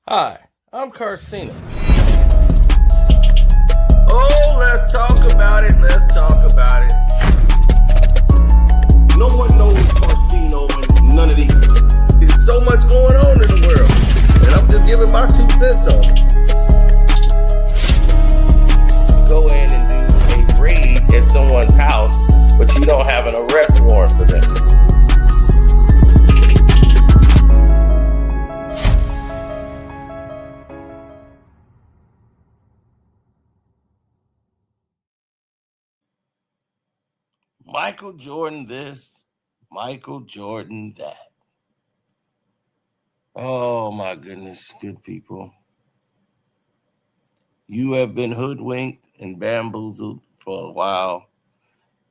Hi, I'm Carcina. Oh, let's talk about it. Let's talk about it. No one knows Carcino and none of these. There's so much going on in the world, and I'm just giving my 2 cents on it. Go in and do a raid at someone's house, but you don't have an arrest warrant for them. Michael Jordan this, Michael Jordan that. Oh my goodness, good people. You have been hoodwinked and bamboozled for a while,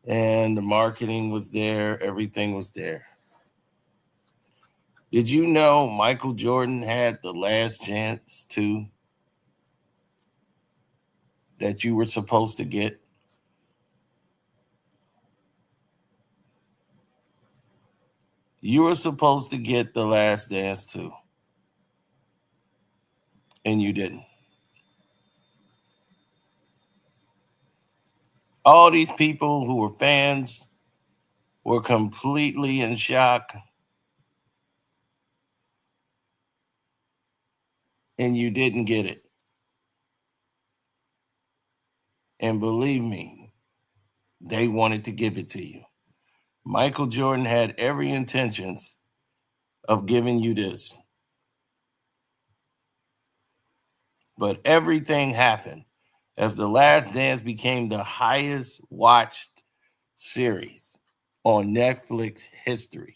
and the marketing was there, everything was there. Did you know Michael Jordan had the last chance too that you were supposed to get? You were supposed to get the last dance too, and you didn't. All these people who were fans were completely in shock, and you didn't get it. And believe me, they wanted to give it to you. Michael Jordan had every intentions of giving you this. But everything happened as The Last Dance became the highest watched series on Netflix history.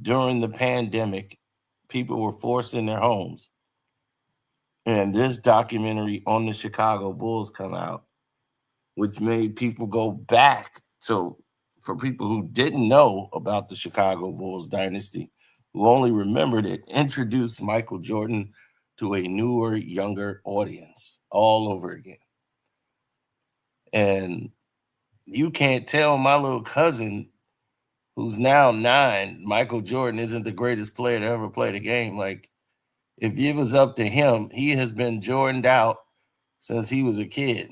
During the pandemic, people were forced in their homes. And this documentary on the Chicago Bulls come out, which made people go back to, for people who didn't know about the Chicago Bulls dynasty, who only remembered it, introduced Michael Jordan to a newer, younger audience all over again. And you can't tell my little cousin, who's now 9, Michael Jordan isn't the greatest player to ever play the game. Like, if it was up to him, he has been Jordaned out since he was a kid.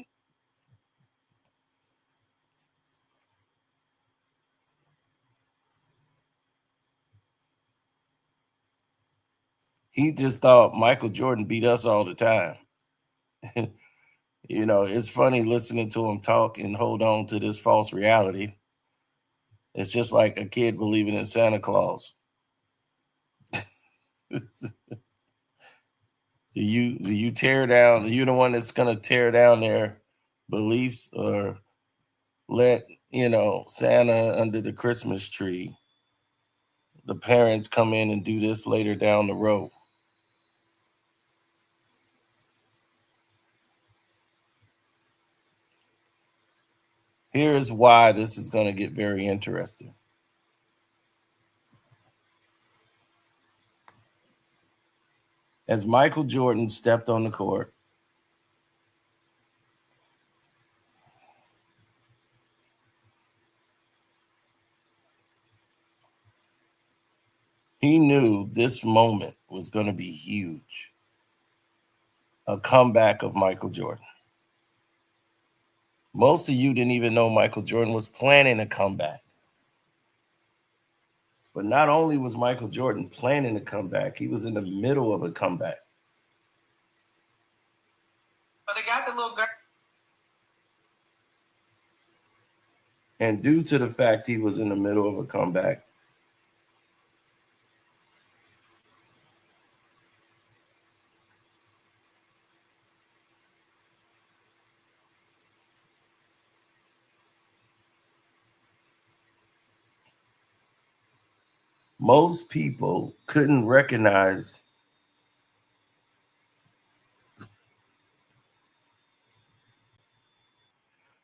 He just thought Michael Jordan beat us all the time. You know, it's funny listening to him talk and hold on to this false reality. It's just like a kid believing in Santa Claus. Do you tear down? Are you the one that's gonna tear down their beliefs, or let Santa under the Christmas tree? The parents come in and do this later down the road. Here's why this is going to get very interesting. As Michael Jordan stepped on the court, he knew this moment was going to be huge. A comeback of Michael Jordan. Most of you didn't even know Michael Jordan was planning a comeback. But not only was Michael Jordan planning a comeback, he was in the middle of a comeback. But they got the little girl. And due to the fact he was in the middle of a comeback, most people couldn't recognize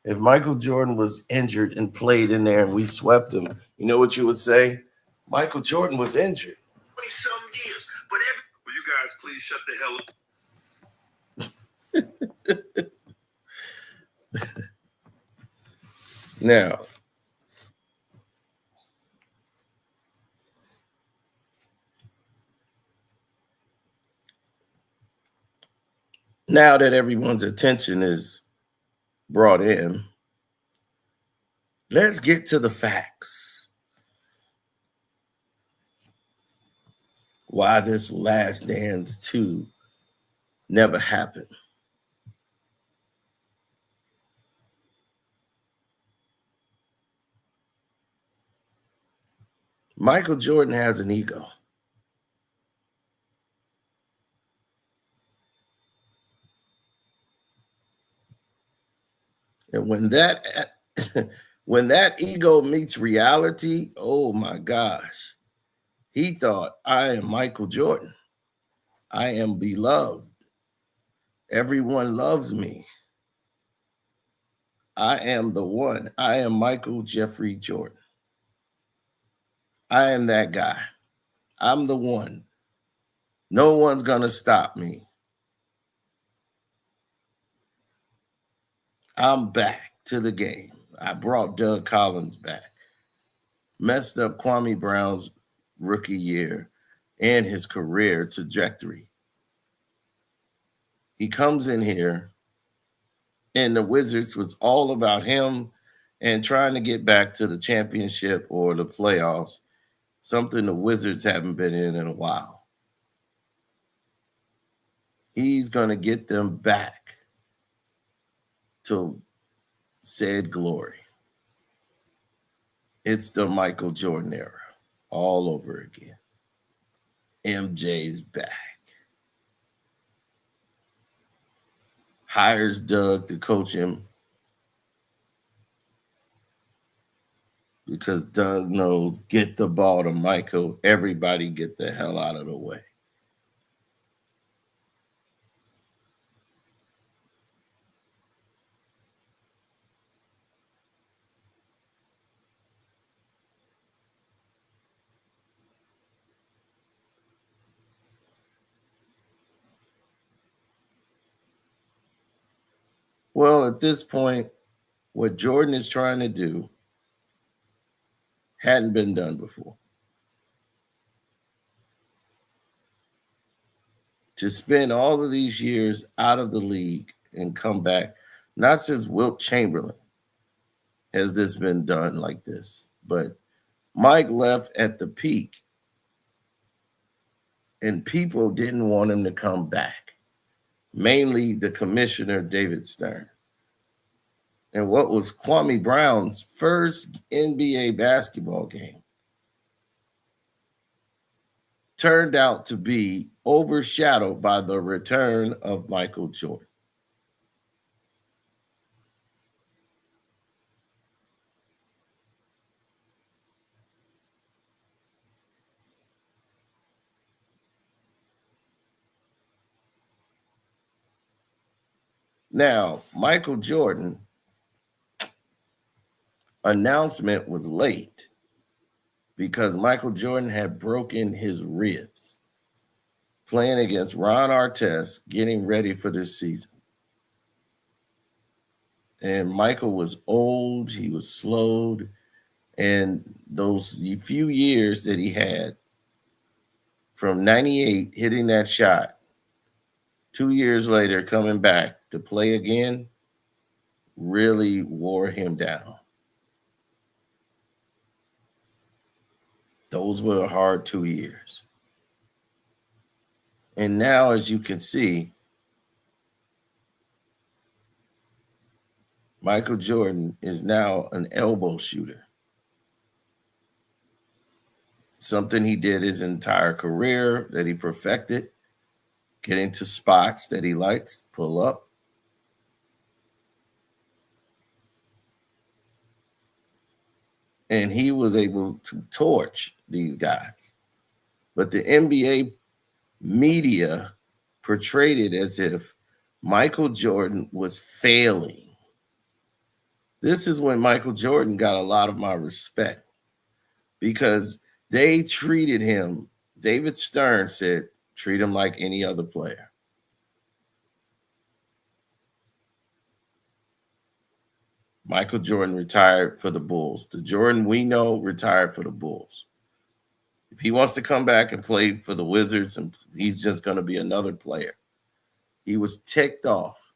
if Michael Jordan was injured and played in there and we swept him. You know what you would say? Michael Jordan was injured. 20-some years. But will you guys please shut the hell up? Now, Now that everyone's attention is brought in, let's get to the facts. Why this Last Dance 2 never happened. Michael Jordan has an ego. And when that ego meets reality, oh my gosh. He thought, I am Michael Jordan. I am beloved. Everyone loves me. I am the one. I am Michael Jeffrey Jordan. I am that guy. I'm the one. No one's going to stop me. I'm back to the game. I brought Doug Collins back. Messed up Kwame Brown's rookie year and his career trajectory. He comes in here, and the Wizards was all about him and trying to get back to the championship or the playoffs, something the Wizards haven't been in a while. He's going to get them back to said glory. It's the Michael Jordan era all over again. MJ's back. Hires Doug to coach him because Doug knows, get the ball to Michael. Everybody get the hell out of the way. Well, at this point, what Jordan is trying to do hadn't been done before. To spend all of these years out of the league and come back, not since Wilt Chamberlain has this been done like this, but Mike left at the peak and people didn't want him to come back, mainly the commissioner, David Stern. And what was Kwame Brown's first NBA basketball game turned out to be overshadowed by the return of Michael Jordan. Now, Michael Jordan announcement was late because Michael Jordan had broken his ribs playing against Ron Artest, getting ready for this season. And Michael was old, he was slowed, and those few years that he had from 98 hitting that shot, 2 years later coming back to play again, really wore him down. Those were a hard 2 years. And now, as you can see, Michael Jordan is now an elbow shooter. Something he did his entire career that he perfected, getting to spots that he likes, pull up. And he was able to torch these guys. But the NBA media portrayed it as if Michael Jordan was failing. This is when Michael Jordan got a lot of my respect because they treated him, David Stern said, treat him like any other player. Michael Jordan retired for the Bulls. The Jordan we know retired for the Bulls. If he wants to come back and play for the Wizards, and he's just going to be another player. He was ticked off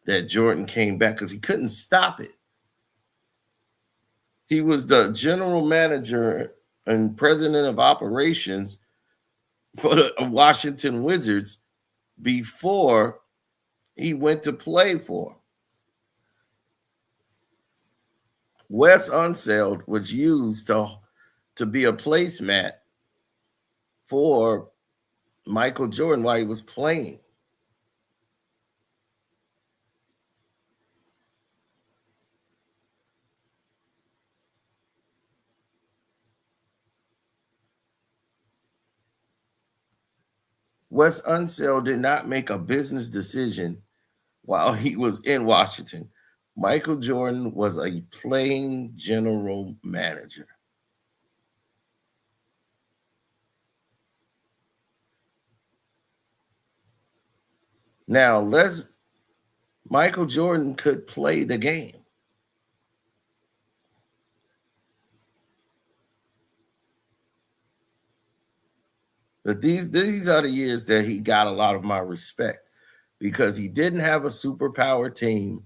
that Jordan came back because he couldn't stop it. He was the general manager and president of operations for the Washignton Wizards before he went to play for. Wes Unseld was used to be a placemat for Michael Jordan while he was playing. Wes Unseld did not make a business decision while he was in Washington. Michael Jordan was a playing general manager. Now, Michael Jordan could play the game. But these are the years that he got a lot of my respect because he didn't have a superpower team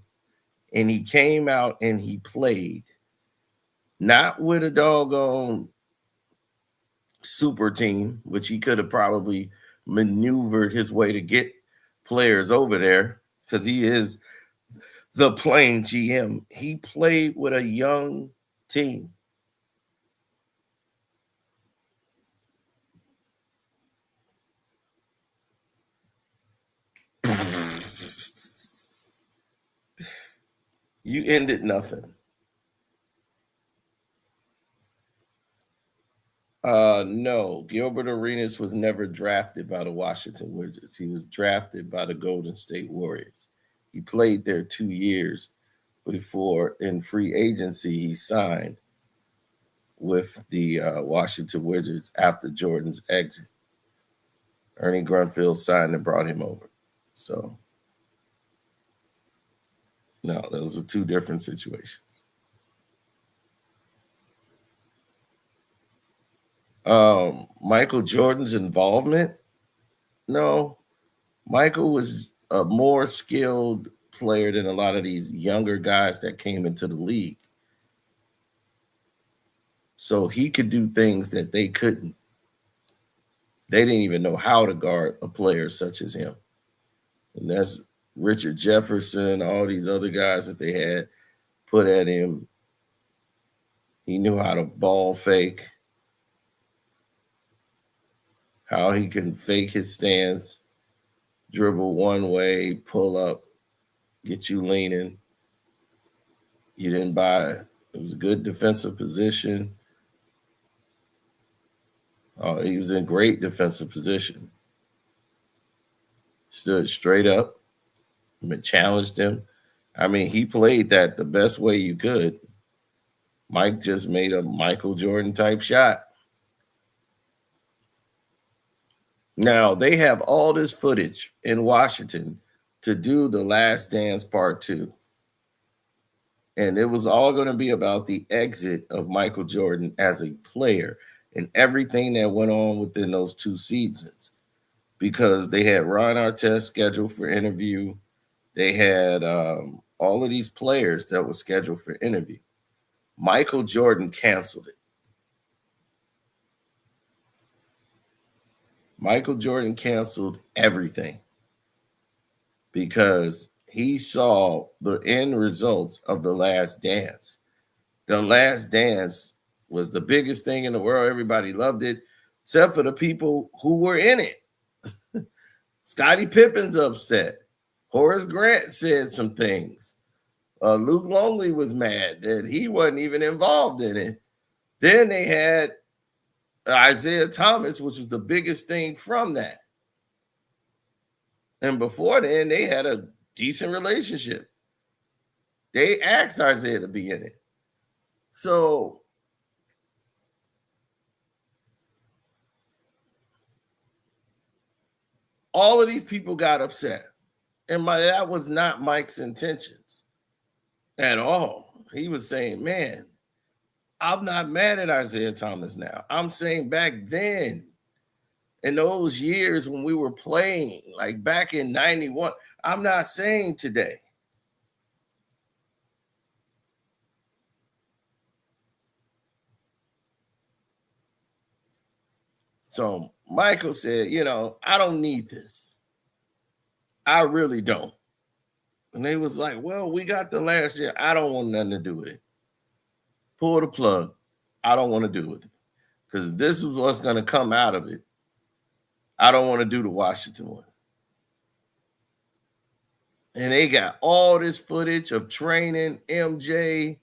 and he came out and he played. Not with a doggone super team, which he could have probably maneuvered his way to get players over there because he is the playing GM. He played with a young team. You ended nothing. No, Gilbert Arenas was never drafted by the Washington Wizards. He was drafted by the Golden State Warriors. He played there 2 years before in free agency he signed with the Washington Wizards after Jordan's exit. Ernie Grunfeld signed and brought him over. So, no, those are two different situations. Michael Jordan's involvement? No. Michael was a more skilled player than a lot of these younger guys that came into the league. So he could do things that they couldn't. They didn't even know how to guard a player such as him. And that's Richard Jefferson, all these other guys that they had put at him. He knew how to ball fake, how he can fake his stance, dribble one way, pull up, get you leaning. You didn't buy it. It was a good defensive position. He was in great defensive position. Stood straight up, challenged him. I mean, he played that the best way you could. Mike just made a Michael Jordan type shot. Now, they have all this footage in Washington to do The Last Dance Part 2. And it was all going to be about the exit of Michael Jordan as a player and everything that went on within those 2 seasons. Because they had Ron Artest scheduled for interview. They had all of these players that were scheduled for interview. Michael Jordan canceled it. Michael Jordan canceled everything because he saw the end results of The Last Dance. The Last Dance was the biggest thing in the world. Everybody loved it, except for the people who were in it. Scottie Pippen's upset. Horace Grant said some things. Luke Longley was mad that he wasn't even involved in it. Then they had Isaiah Thomas, which was the biggest thing from that. And before then, they had a decent relationship. They asked Isaiah to be in it. So all of these people got upset. And that was not Mike's intentions at all. He was saying, man, I'm not mad at Isaiah Thomas now. I'm saying back then, in those years when we were playing, like back in 91. I'm not saying today. So Michael said, I don't need this. I really don't. And they was like, well, we got the last year. I don't want nothing to do with it. Pull the plug. I don't want to do with it. Because this is what's going to come out of it. I don't want to do the Washington one. And they got all this footage of training MJ.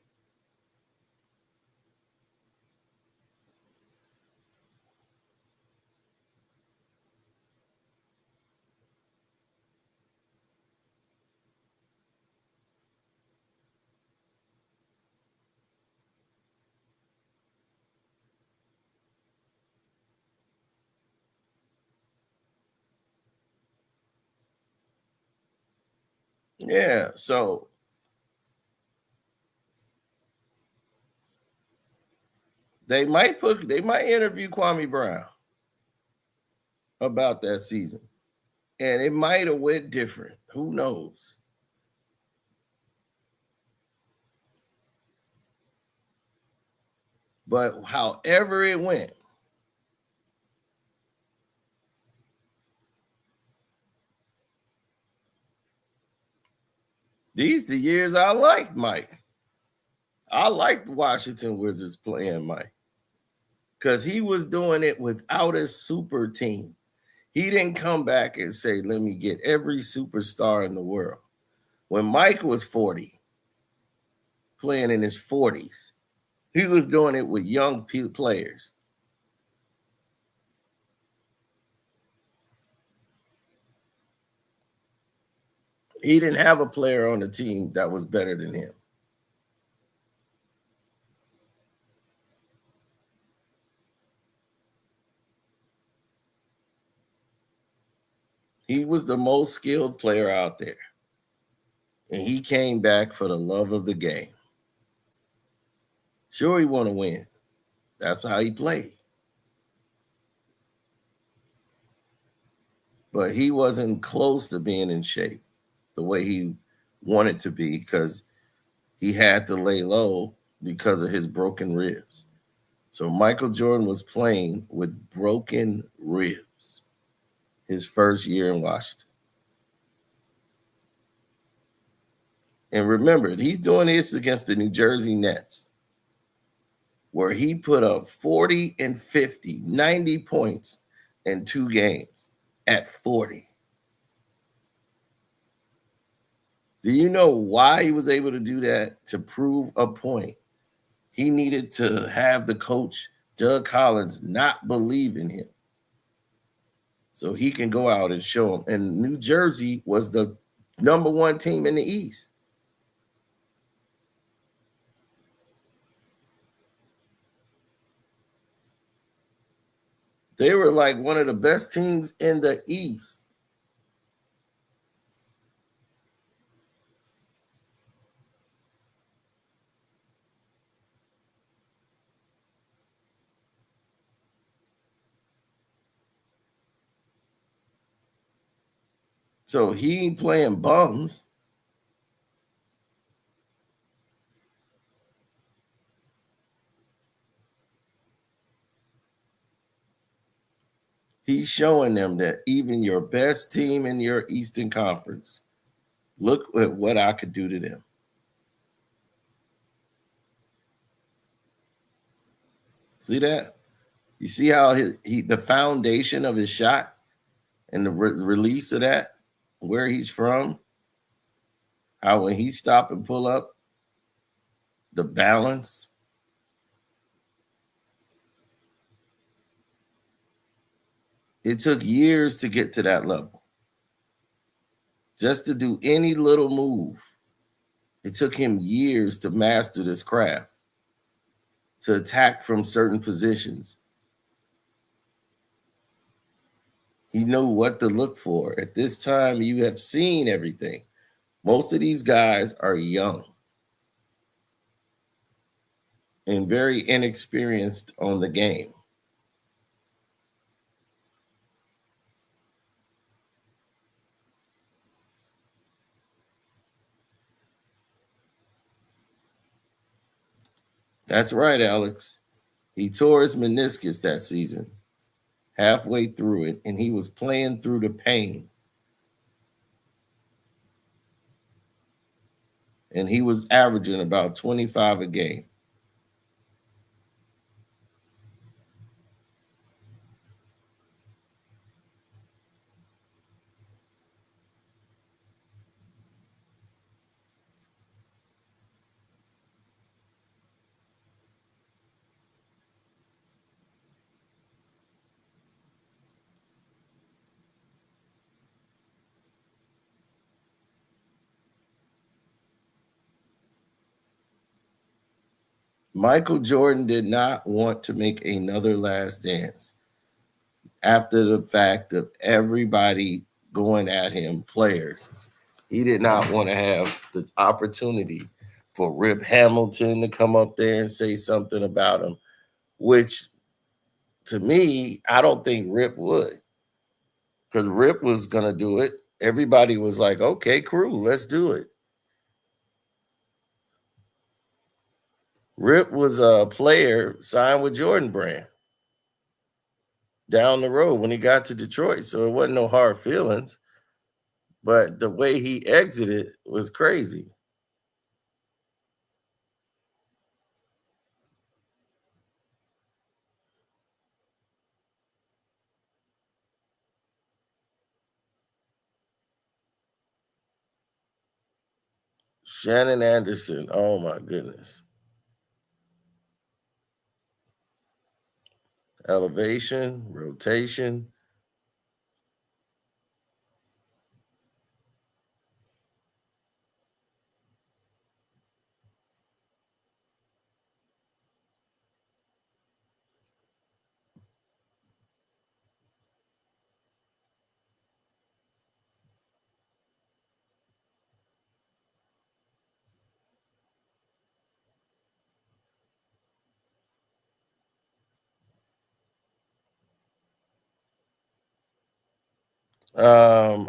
Yeah, so they might interview Kwame Brown about that season. And it might have went different. Who knows? But however it went, these the years I liked Mike. I liked the Washington Wizards playing Mike because he was doing it without a super team. He didn't come back and say, let me get every superstar in the world. When Mike was 40, playing in his 40s, he was doing it with young players. He didn't have a player on the team that was better than him. He was the most skilled player out there. And he came back for the love of the game. Sure, he want to win. That's how he played. But he wasn't close to being in shape the way he wanted to be because he had to lay low because of his broken ribs. So Michael Jordan was playing with broken ribs his first year in Washington. And remember, he's doing this against the New Jersey Nets, where he put up 40 and 50, 90 points in 2 games at 40. Do you know why he was able to do that? To prove a point. He needed to have the coach, Doug Collins, not believe in him so he can go out and show him. And New Jersey was the number 1 team in the East. They were like one of the best teams in the East. So he ain't playing bums. He's showing them that even your best team in your Eastern Conference, look at what I could do to them. See that? You see how the foundation of his shot and the release of that, where he's from, how when he stop and pull up, the balance. It took years to get to that level. Just to do any little move, it took him years to master this craft, to attack from certain positions. He knew what to look for. At this time, you have seen everything. Most of these guys are young and very inexperienced on the game. That's right, Alex. He tore his meniscus that season, halfway through it, and he was playing through the pain. And he was averaging about 25 a game. Michael Jordan did not want to make another last dance after the fact of everybody going at him, players. He did not want to have the opportunity for Rip Hamilton to come up there and say something about him, which to me, I don't think Rip would, because Rip was going to do it. Everybody was like, okay, crew, let's do it. Rip was a player signed with Jordan Brand down the road when he got to Detroit. So it wasn't no hard feelings. But the way he exited was crazy. Shannon Anderson, oh my goodness. Elevation, rotation.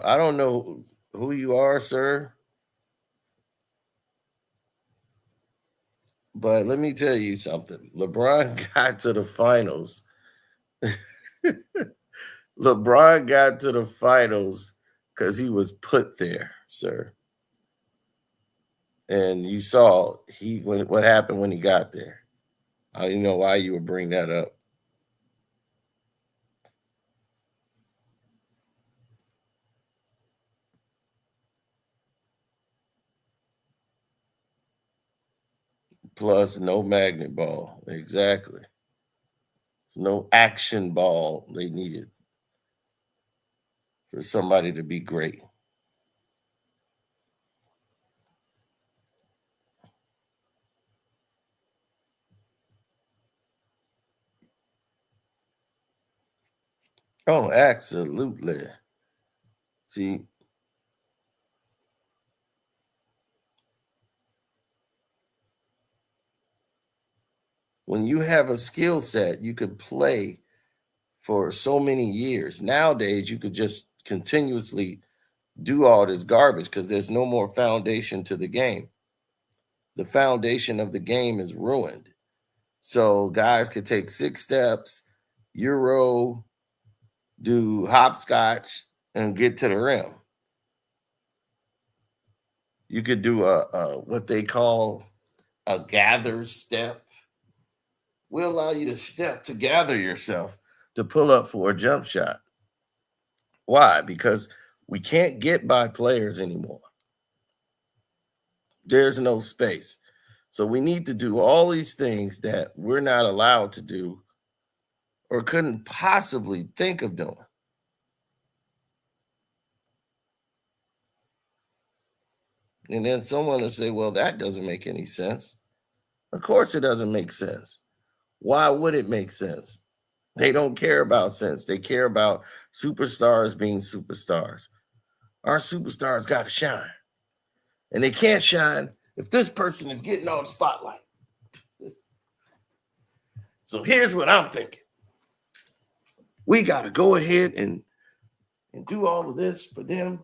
I don't know who you are, sir, but let me tell you something. LeBron got to the finals. LeBron got to the finals because he was put there, sir. And you saw what happened when he got there. I don't even know why you would bring that up. Plus, no magnet ball. Exactly. No action ball they needed for somebody to be great. Oh, absolutely. See, when you have a skill set, you could play for so many years. Nowadays, you could just continuously do all this garbage because there's no more foundation to the game. The foundation of the game is ruined. So guys could take 6 steps, Euro, do hopscotch, and get to the rim. You could do a what they call a gather step. We'll allow you to step to gather yourself to pull up for a jump shot. Why? Because we can't get by players anymore. There's no space. So we need to do all these things that we're not allowed to do or couldn't possibly think of doing. And then someone will say, well, that doesn't make any sense. Of course, it doesn't make sense. Why would it make sense? They don't care about sense. They care about superstars being superstars. Our superstars got to shine. And they can't shine if this person is getting on the spotlight. So here's what I'm thinking. We got to go ahead and do all of this for them.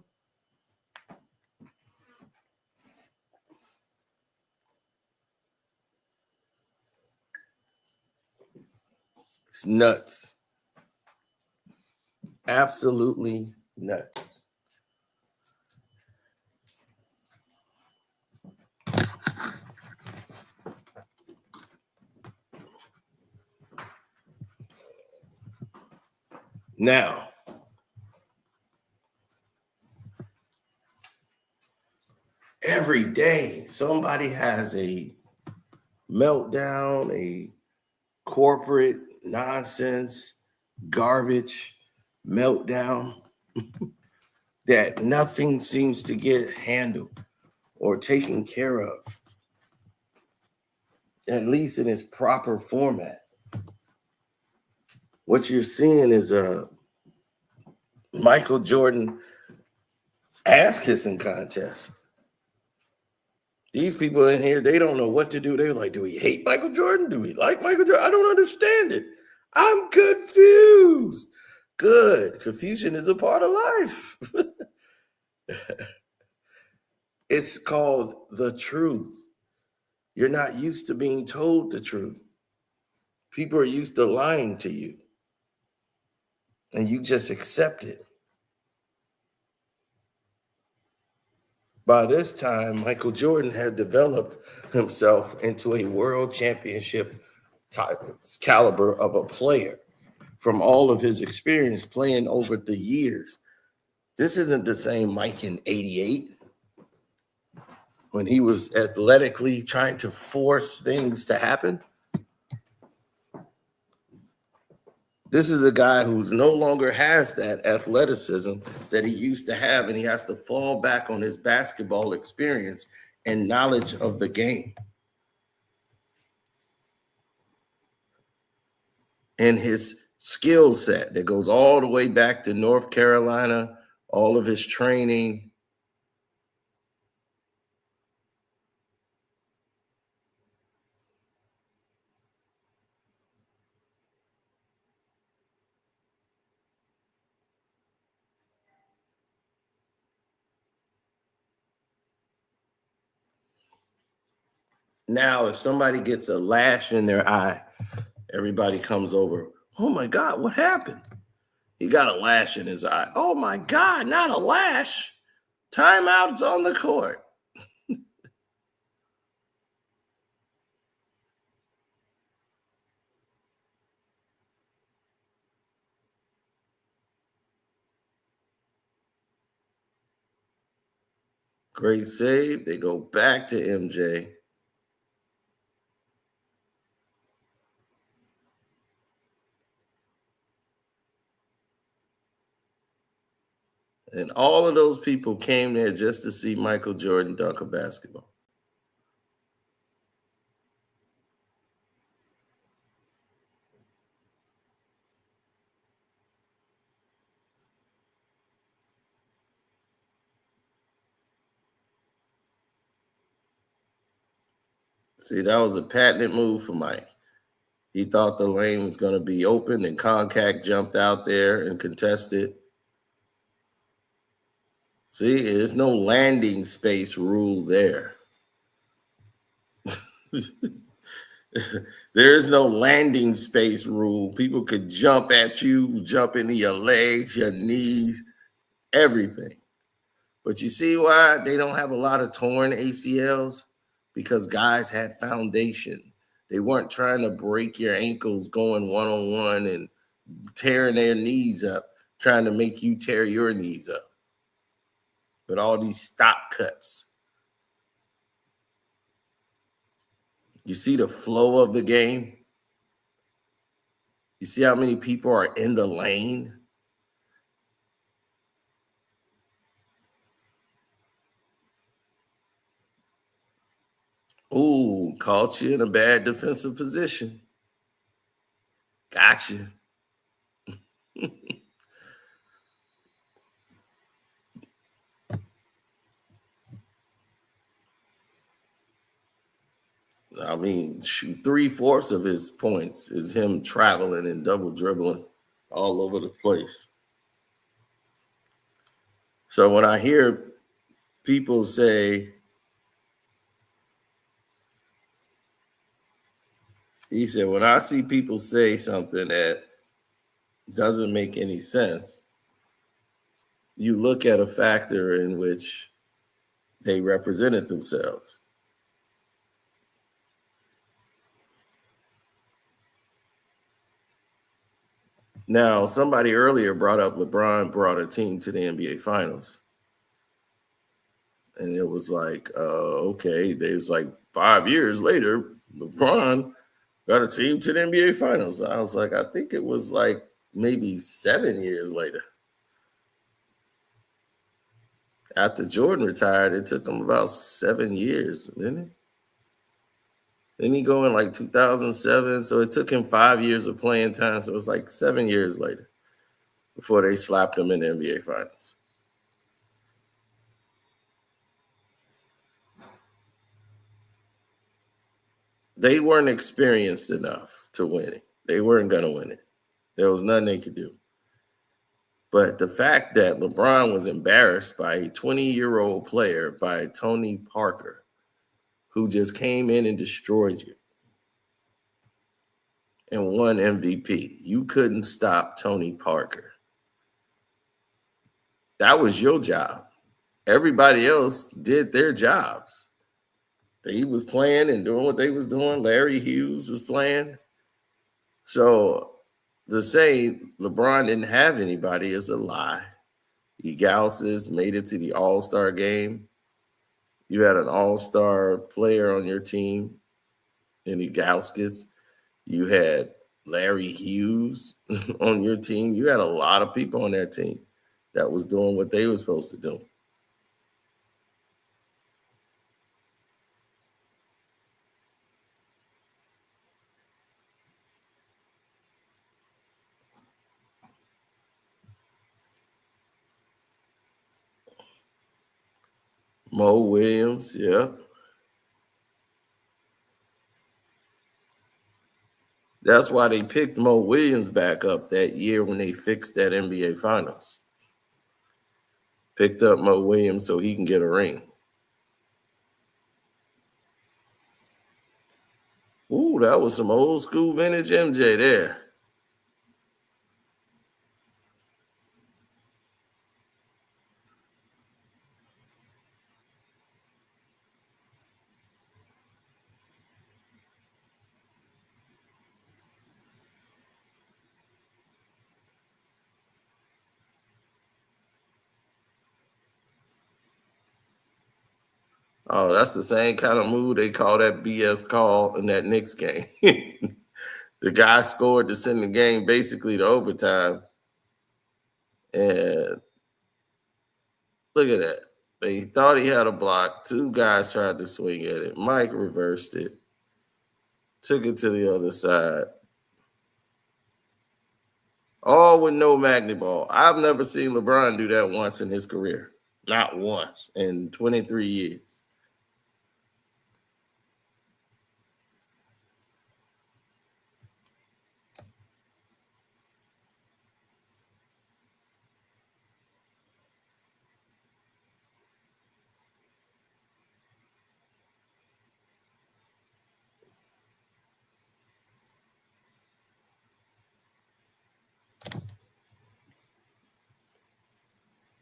It's nuts. Absolutely nuts. Now, every day somebody has a meltdown, a corporate nonsense, garbage meltdown that nothing seems to get handled or taken care of, at least in its proper format. What you're seeing is a Michael Jordan ass kissing contest. These people in here, they don't know what to do. They're like, do we hate Michael Jordan? Do we like Michael Jordan? I don't understand it. I'm confused. Good. Confusion is a part of life. It's called the truth. You're not used to being told the truth. People are used to lying to you. And you just accept it. By this time, Michael Jordan had developed himself into a world championship type caliber of a player from all of his experience playing over the years. This isn't the same Mike in '88 when he was athletically trying to force things to happen. This is a guy who no longer has that athleticism that he used to have, and he has to fall back on his basketball experience and knowledge of the game. And his skill set that goes all the way back to North Carolina, all of his training. Now, if somebody gets a lash in their eye, everybody comes over. Oh my God, what happened? He got a lash in his eye. Oh my God, not a lash. Timeout's on the court. Great save. They go back to MJ. And all of those people came there just to see Michael Jordan dunk a basketball. See, that was a patented move for Mike. He thought the lane was going to be open, and Concac jumped out there and contested. See, there's no landing space rule there. There is no landing space rule. People could jump at you, jump into your legs, your knees, everything. But you see why they don't have a lot of torn ACLs? Because guys had foundation. They weren't trying to break your ankles going one-on-one and tearing their knees up, trying to make you tear your knees up. But all these stop cuts. You see the flow of the game? You see how many people are in the lane? Ooh, caught you in a bad defensive position. Gotcha. I mean, 3/4 of his points is him traveling and double dribbling all over the place. So when I hear people say, He said, when I see people say something that doesn't make any sense, you look at a factor in which they represented themselves. Now, somebody earlier brought up LeBron brought a team to the NBA Finals. And it was like, okay, it was like 5 years later, LeBron got a team to the NBA Finals. I was like, I think it was like maybe 7 years later. After Jordan retired, it took him about 7 years, didn't it? Then he go in like 2007, so it took him 5 years of playing time. So it was like 7 years later before they slapped him in the NBA Finals. They weren't experienced enough to win it. They weren't going to win it. There was nothing they could do. But the fact that LeBron was embarrassed by a 20-year-old player, by Tony Parker, who just came in and destroyed you and won MVP. You couldn't stop Tony Parker. That was your job. Everybody else did their jobs. He was playing and doing what they was doing. Larry Hughes was playing. So to say LeBron didn't have anybody is a lie. Egalsis made it to the All-Star game. You had an All-Star player on your team in Egalskis. You had Larry Hughes on your team. You had a lot of people on that team that was doing what they were supposed to do. Mo Williams, yeah. That's why they picked Mo Williams back up that year when they fixed that NBA Finals. Picked up Mo Williams so he can get a ring. Ooh, that was some old school vintage MJ there. Oh, that's the same kind of move they call that BS call in that Knicks game. The guy scored to send the game basically to overtime. And look at that. They thought he had a block. Two guys tried to swing at it. Mike reversed it. Took it to the other side. All with no magnet ball. I've never seen LeBron do that once in his career. Not once in 23 years.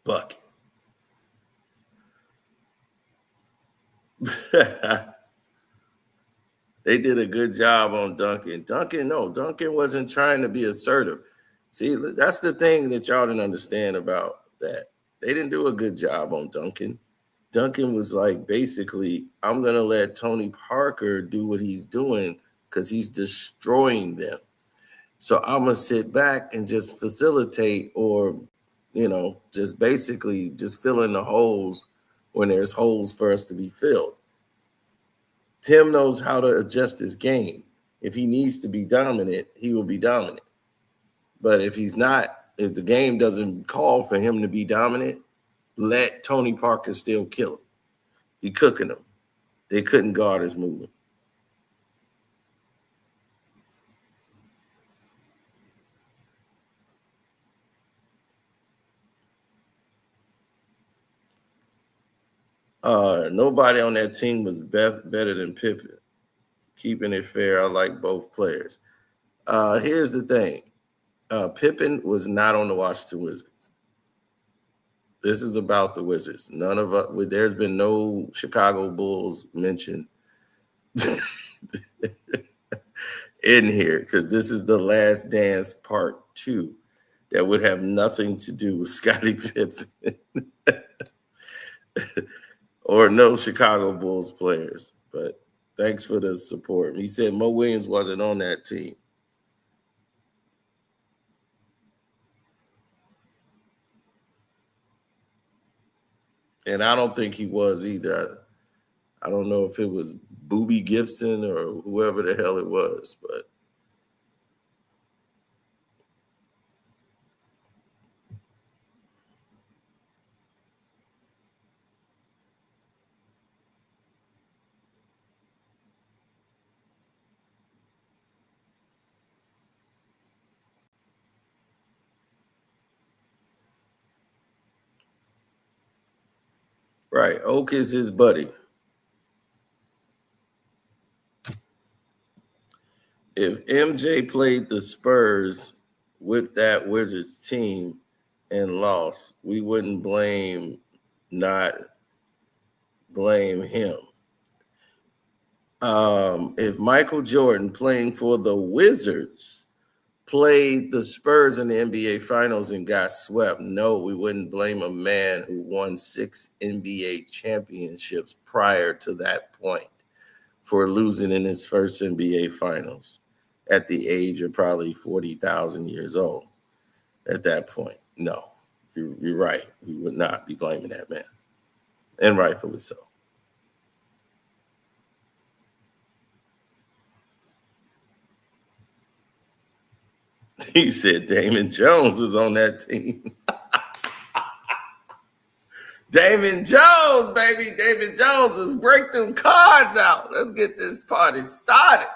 Bucket. They did a good job on Duncan. Duncan wasn't trying to be assertive. See, that's the thing that y'all didn't understand about that. They didn't do a good job on Duncan. Duncan was like, basically, I'm going to let Tony Parker do what he's doing because he's destroying them. So I'm going to sit back and just facilitate or, just basically just fill in the holes when there's holes for us to be filled. Tim knows how to adjust his game. If he needs to be dominant, he will be dominant. But if he's not, if the game doesn't call for him to be dominant, let Tony Parker still kill him. He cooking them. They couldn't guard his movement. Nobody on that team was better than Pippen. Keeping it fair, I like both players. Here's the thing. Pippen was not on the Washington Wizards. This is about the Wizards. None of us, there's been no Chicago Bulls mentioned in here because this is the Last Dance Part 2 that would have nothing to do with Scottie Pippen or no Chicago Bulls players. But thanks for the support. He said Mo Williams wasn't on that team. And I don't think he was either. I don't know if it was Boobie Gibson or whoever the hell it was, but right. Oak is his buddy. If MJ played the Spurs with that Wizards team and lost, we wouldn't blame him. If Michael Jordan playing for the Wizards played the Spurs in the NBA Finals and got swept, no, we wouldn't blame a man who won 6 NBA championships prior to that point for losing in his first NBA Finals at the age of probably 40,000 years old at that point. No, you're right. We would not be blaming that man, and rightfully so. He said Damon Jones is on that team. Damon Jones, baby. Damon Jones, let's break them cards out. Let's get this party started.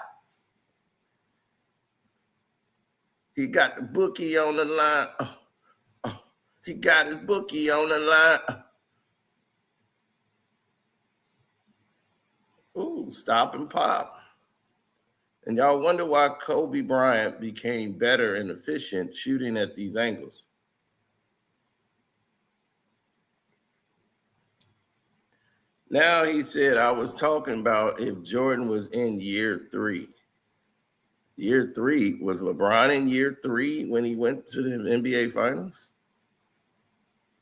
He got the bookie on the line. He got his bookie on the line. Ooh, stop and pop. And y'all wonder why Kobe Bryant became better and efficient shooting at these angles. Now he said, I was talking about if Jordan was in year 3. Year 3, was LeBron in year 3 when he went to the NBA Finals?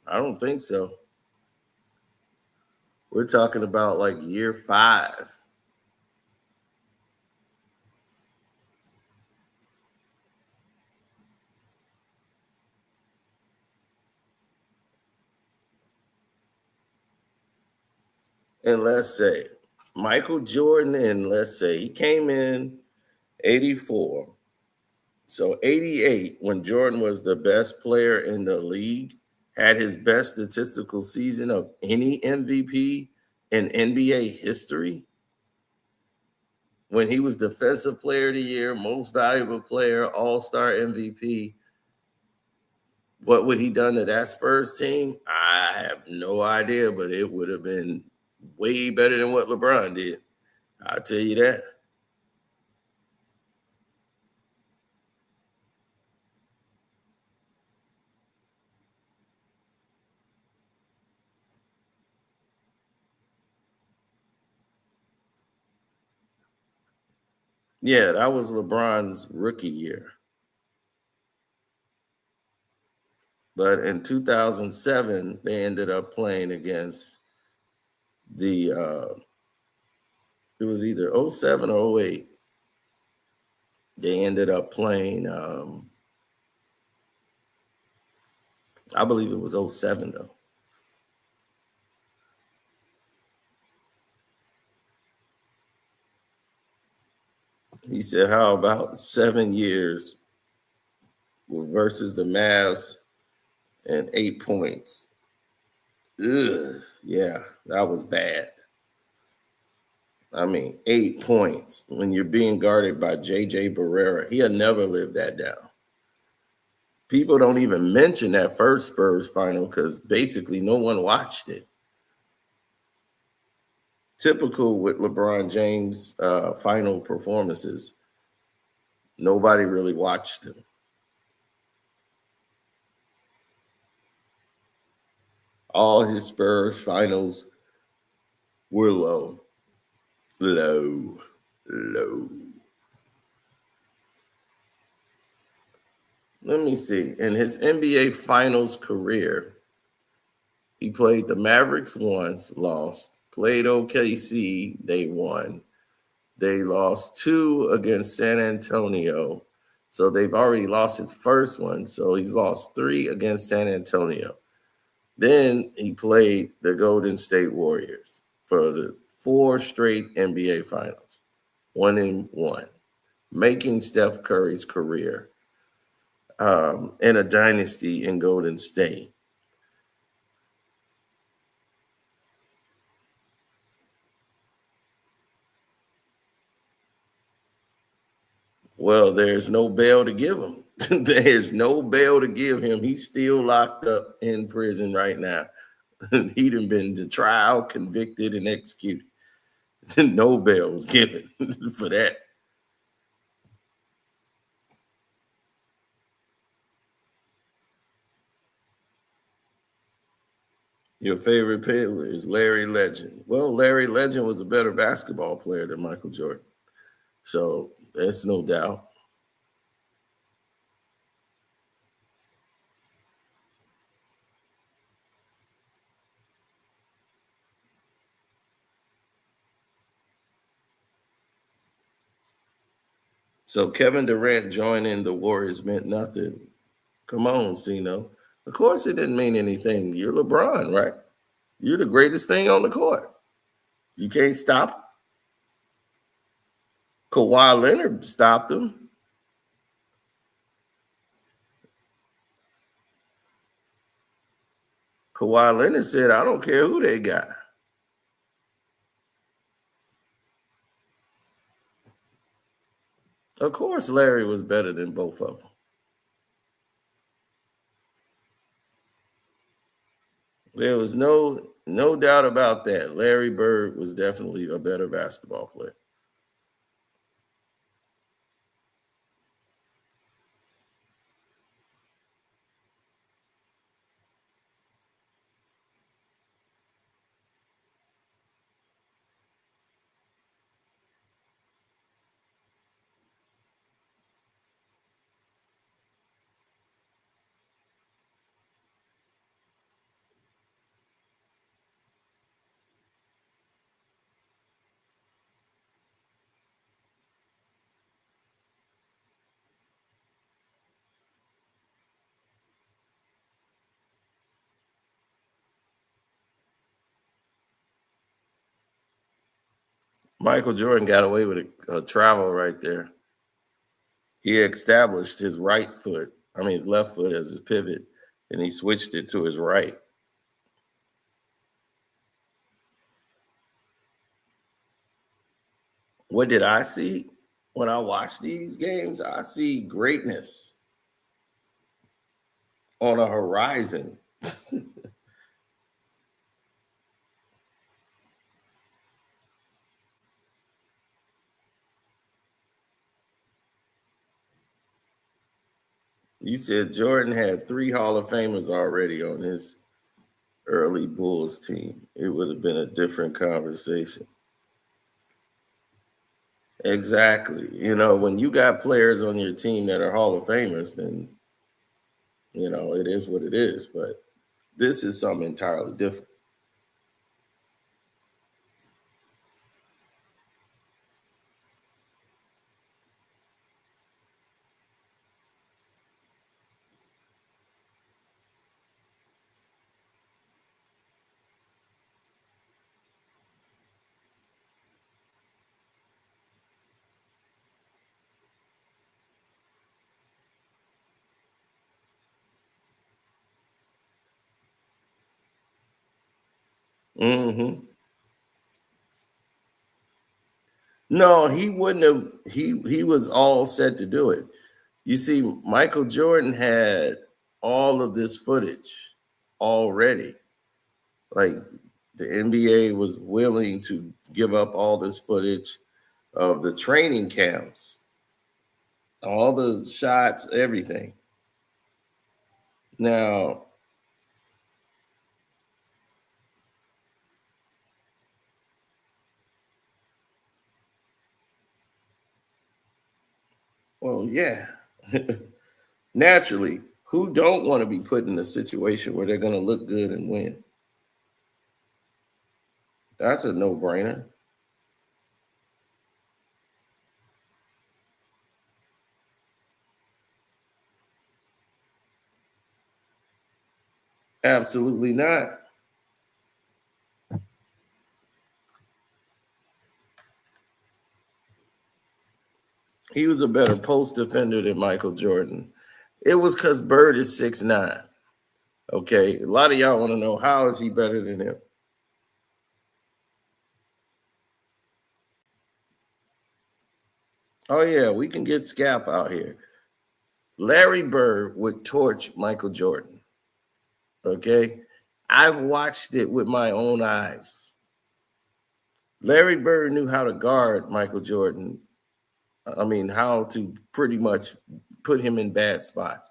I don't think so. We're talking about like year 5. And let's say Michael Jordan, and let's say he came in 84. So 88, when Jordan was the best player in the league, had his best statistical season of any MVP in NBA history. When he was Defensive Player of the Year, Most Valuable Player, All-Star MVP, what would he done to that Spurs team? I have no idea, but it would have been way better than what LeBron did. I'll tell you that. Yeah, that was LeBron's rookie year. But in 2007, they ended up playing against the it was either 07 or 08. They ended up playing I believe it was 07 though. He said, how about 7 years versus the Mavs and 8 points? Ugh, yeah, that was bad. I mean, 8 points when you're being guarded by J.J. Barrera. He'll never live that down. People don't even mention that first Spurs final because basically no one watched it. typical with LeBron James' final performances, nobody really watched him. All his Spurs finals were low. Low. Let me see. In his NBA Finals career, he played the Mavericks once, lost. Played OKC, they won. They lost 2 against San Antonio. So they've already lost his first one. So he's lost 3 against San Antonio. Then he played the Golden State Warriors for the 4 straight NBA Finals, 1-1, making Steph Curry's career in a dynasty in Golden State. Well, there's no bail to give him. There's no bail to give him. He's still locked up in prison right now. He done been to trial, convicted, and executed. No bail was given for that. Your favorite player is Larry Legend. Well, Larry Legend was a better basketball player than Michael Jordan. So that's no doubt. So Kevin Durant joining the Warriors meant nothing. Come on, Cino. Of course it didn't mean anything. You're LeBron, right? You're the greatest thing on the court. You can't stop. Kawhi Leonard stopped him. Kawhi Leonard said, I don't care who they got. Of course, Larry was better than both of them. There was no doubt about that. Larry Bird was definitely a better basketball player. Michael Jordan got away with a travel right there. He established his his left foot as his pivot, and he switched it to his right. What did I see when I watch these games? I see greatness on a horizon. You said Jordan had 3 Hall of Famers already on his early Bulls team. It would have been a different conversation. Exactly. You know, when you got players on your team that are Hall of Famers, then, you know, it is what it is. But this is something entirely different. Mm-hmm. No, he wouldn't have. He was all set to do it. You see, Michael Jordan had all of this footage already. Like the NBA was willing to give up all this footage of the training camps, all the shots, everything. Now, well, yeah. Naturally, who don't want to be put in a situation where they're going to look good and win? That's a no-brainer. Absolutely not. He was a better post defender than Michael Jordan. It was because Bird is 6'9". Okay, a lot of y'all want to know, how is he better than him? Oh, yeah, we can get Scap out here. Larry Bird would torch Michael Jordan. Okay, I've watched it with my own eyes. Larry Bird knew how to guard Michael Jordan. I mean, how to pretty much put him in bad spots.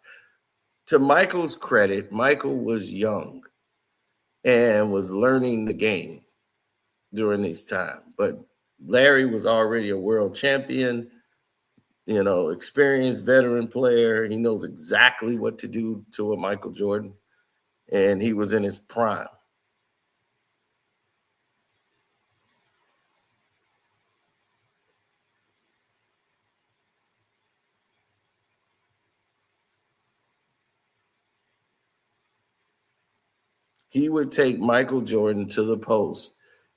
To Michael's credit, Michael was young and was learning the game during this time. But Larry was already a world champion, experienced veteran player. He knows exactly what to do to a Michael Jordan, and he was in his prime. He would take Michael Jordan to the post,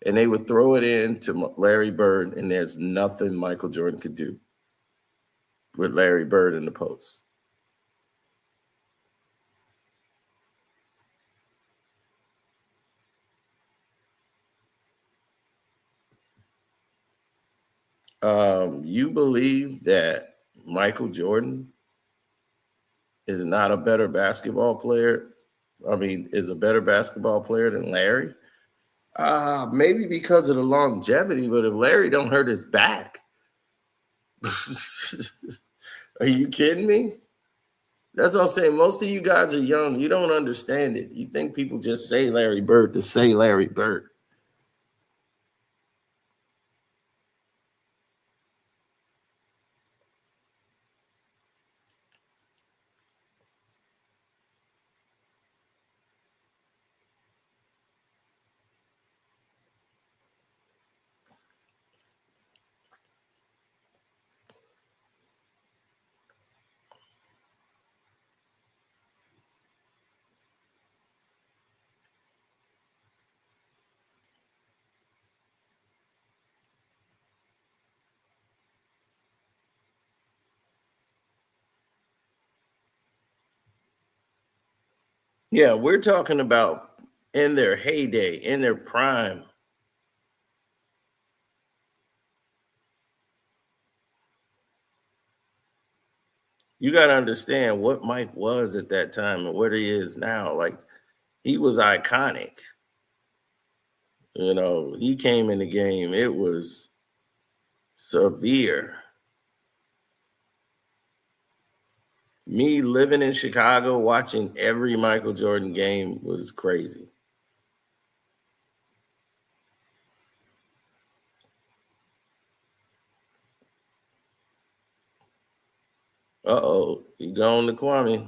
and they would throw it in to Larry Bird, and there's nothing Michael Jordan could do with Larry Bird in the post. You believe that Michael Jordan is not a better basketball player? I mean, is a better basketball player than Larry? Maybe because of the longevity, but if Larry don't hurt his back, are you kidding me? That's what I'm saying. Most of you guys are young. You don't understand it. You think people just say Larry Bird to say Larry Bird. Yeah, we're talking about in their heyday, in their prime. You got to understand what Mike was at that time and what he is now. Like, he was iconic. He came in the game. It was severe. Me living in Chicago, watching every Michael Jordan game was crazy. Uh-oh, he gone to Kwame.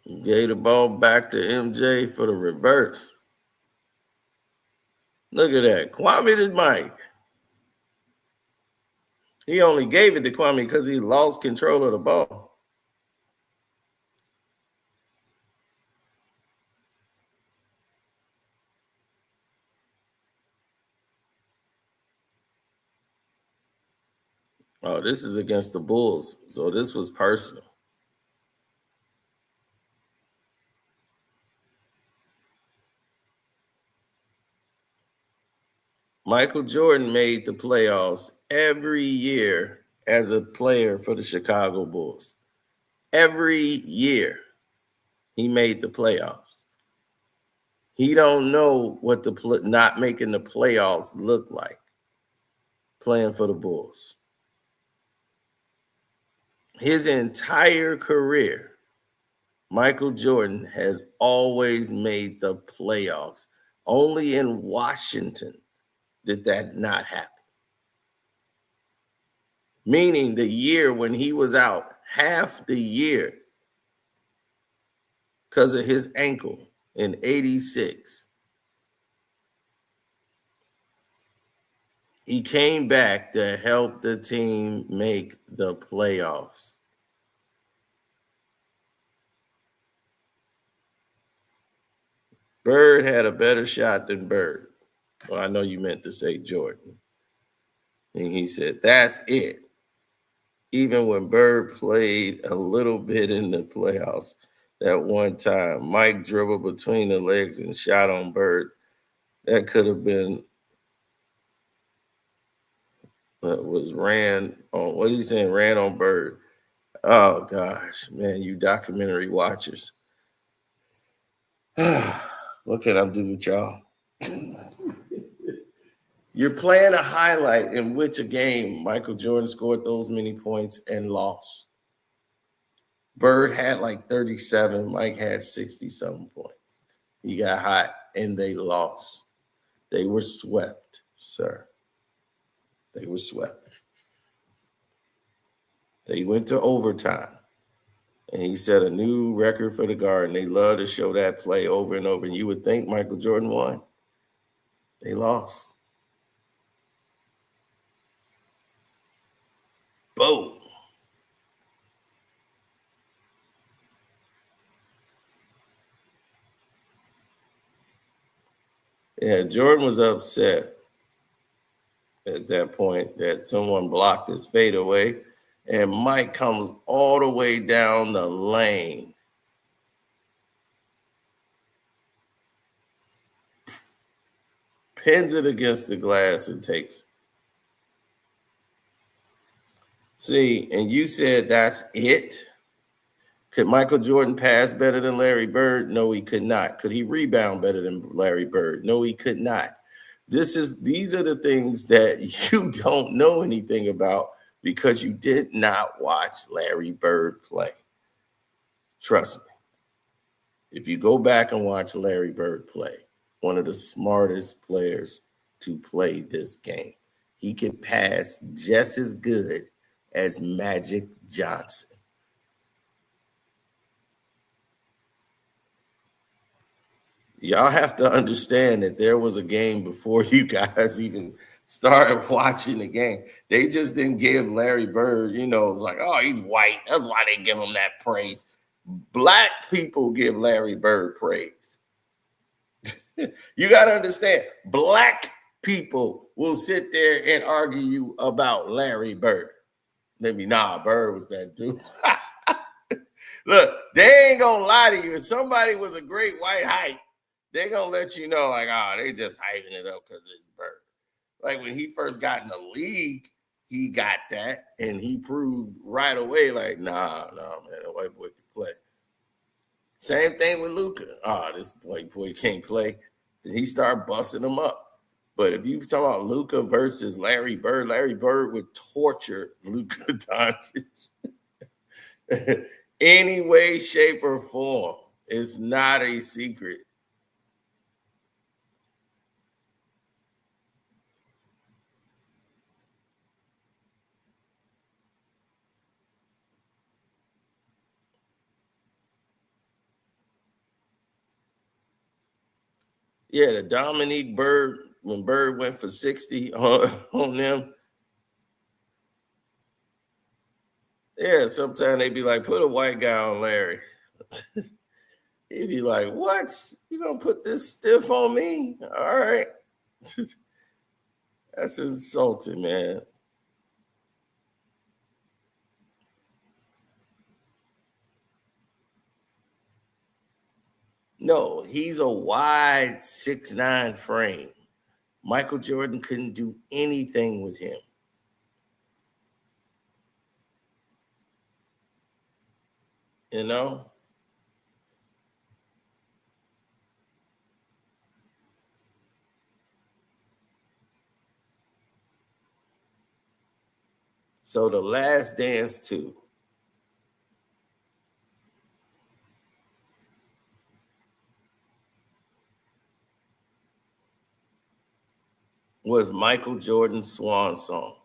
He gave the ball back to MJ for the reverse. Look at that. Kwame to Mike. He only gave it to Kwame because he lost control of the ball. Oh, this is against the Bulls, so this was personal. Michael Jordan made the playoffs every year as a player for the Chicago Bulls. Every year he made the playoffs. He don't know what the not making the playoffs look like playing for the Bulls. His entire career, Michael Jordan has always made the playoffs. Only in Washington did that not happen. Meaning the year when he was out, half the year, because of his ankle in 86. He came back to help the team make the playoffs. Bird had a better shot than Bird. Well, I know you meant to say Jordan. And he said, that's it. Even when Bird played a little bit in the playoffs that one time, Mike dribbled between the legs and shot on Bird. That could have been was ran on, what are you saying, ran on Bird. Oh, gosh, man, you documentary watchers. What can I do with y'all? You're playing a highlight in which a game Michael Jordan scored those many points and lost. Bird had like 37. Mike had 60-something points. He got hot, and they lost. They were swept, sir. They were swept. They went to overtime, and he set a new record for the Garden. They love to show that play over and over, and you would think Michael Jordan won. They lost. Boom. Yeah, Jordan was upset at that point that someone blocked his fadeaway, and Mike comes all the way down the lane. Pins it against the glass and takes it. See, and you said that's it? Could Michael Jordan pass better than Larry Bird? No, he could not. Could he rebound better than Larry Bird? No, he could not. These are the things that you don't know anything about because you did not watch Larry Bird play. Trust me. If you go back and watch Larry Bird play, one of the smartest players to play this game. He could pass just as good as Magic Johnson. Y'all have to understand that there was a game before you guys even started watching the game. They just didn't give Larry Bird, like, oh, he's white. That's why they give him that praise. Black people give Larry Bird praise. You got to understand, black people will sit there and argue about Larry Bird. Maybe, Bird was that dude. Look, they ain't going to lie to you. If somebody was a great white hype, they're going to let you know, like, they just hyping it up because it's Bird. Like, when he first got in the league, he got that, and he proved right away, like, nah, man, that white boy can play. Same thing with Luka. This white boy can't play. Then he started busting him up. But if you talk about Luka versus Larry Bird would torture Luka Doncic. Any way, shape, or form. It's not a secret. Yeah, the Dominique Bird, when Bird went for 60 on them. Yeah, sometimes they be like, put a white guy on Larry. He'd be like, what? You gonna put this stiff on me? All right. That's insulting, man. No, he's a wide 6'9" frame. Michael Jordan couldn't do anything with him. You know? So The Last Dance 2. Was Michael Jordan's swan song.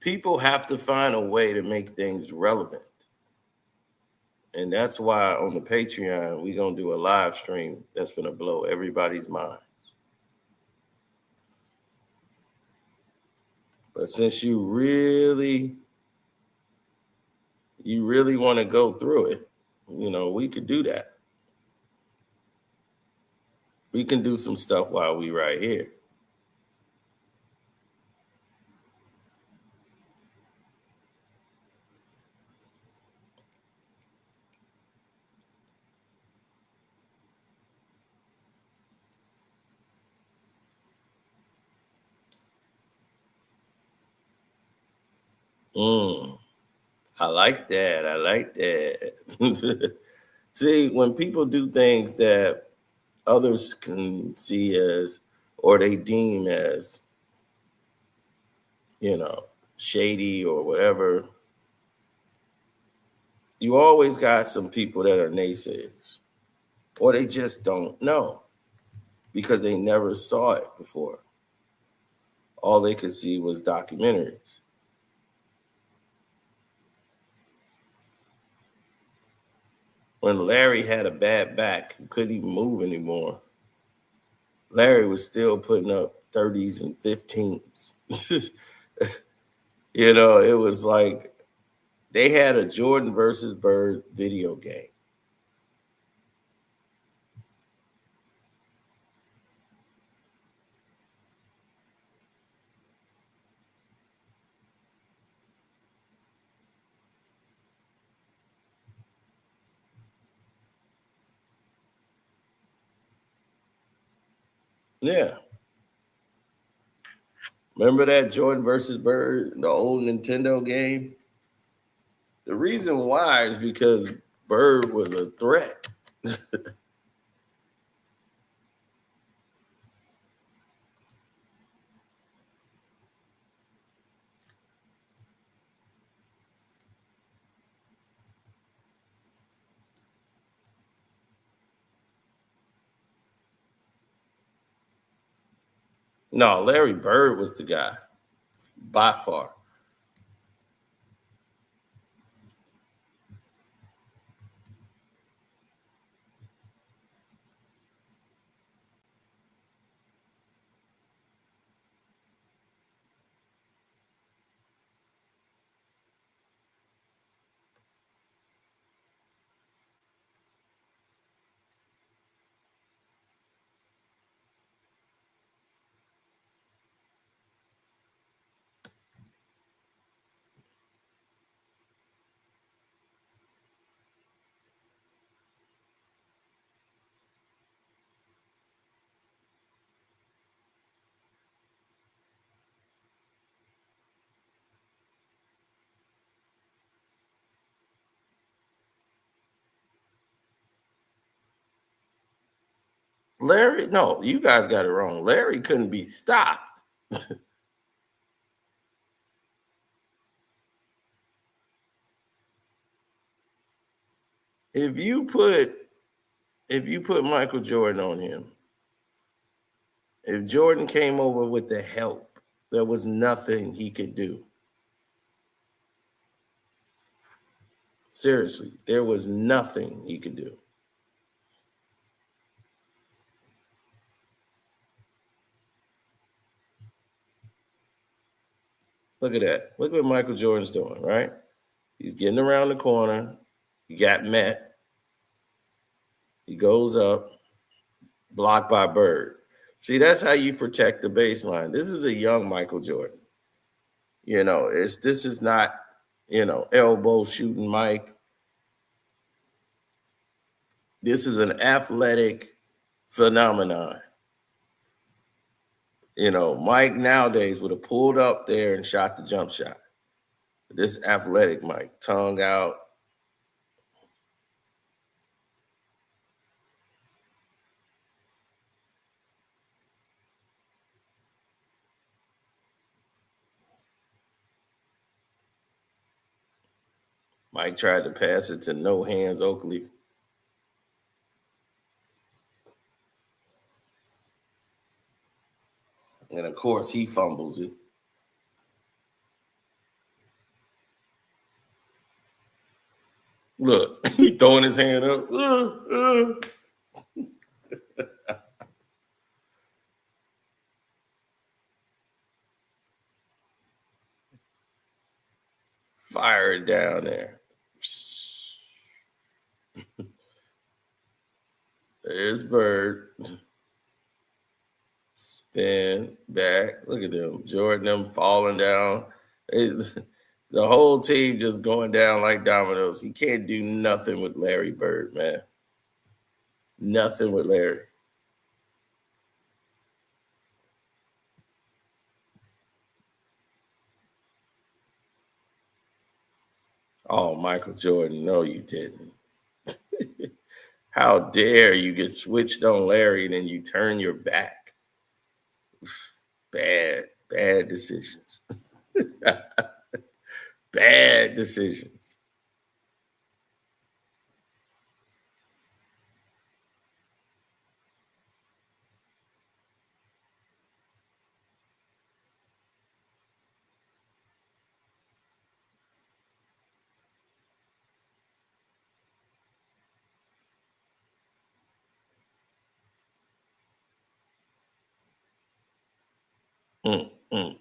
People have to find a way to make things relevant. And that's why on the Patreon, we're going to do a live stream that's going to blow everybody's mind. But since you really want to go through it, we could do that. We can do some stuff while we right here. I like that. See, when people do things that others can see as, or they deem as, shady or whatever, you always got some people that are naysayers, or they just don't know because they never saw it before. All they could see was documentaries. When Larry had a bad back, he couldn't even move anymore, Larry was still putting up 30s and 15s. It was like they had a Jordan versus Bird video game. Yeah. Remember that Jordan versus Bird, the old Nintendo game? The reason why is because Bird was a threat. No, Larry Bird was the guy, by far. Larry, no, you guys got it wrong. Larry couldn't be stopped. If you put Michael Jordan on him, if Jordan came over with the help, there was nothing he could do. Seriously, there was nothing he could do. Look at that. Look what Michael Jordan's doing, right? He's getting around the corner. He got met. He goes up, blocked by Bird. See, that's how you protect the baseline. This is a young Michael Jordan. This is not, elbow shooting Mike. This is an athletic phenomenon. Mike nowadays would have pulled up there and shot the jump shot. This athletic Mike, tongue out. Mike tried to pass it to no hands Oakley. And of course, he fumbles it. Look, he throwing his hand up. Fire it down there. There's Bird. Spin back. Look at them. Jordan, them falling down. The whole team just going down like dominoes. He can't do nothing with Larry Bird, man. Nothing with Larry. Oh, Michael Jordan, no, you didn't. How dare you get switched on Larry and then you turn your back? Bad decisions. Bad decisions.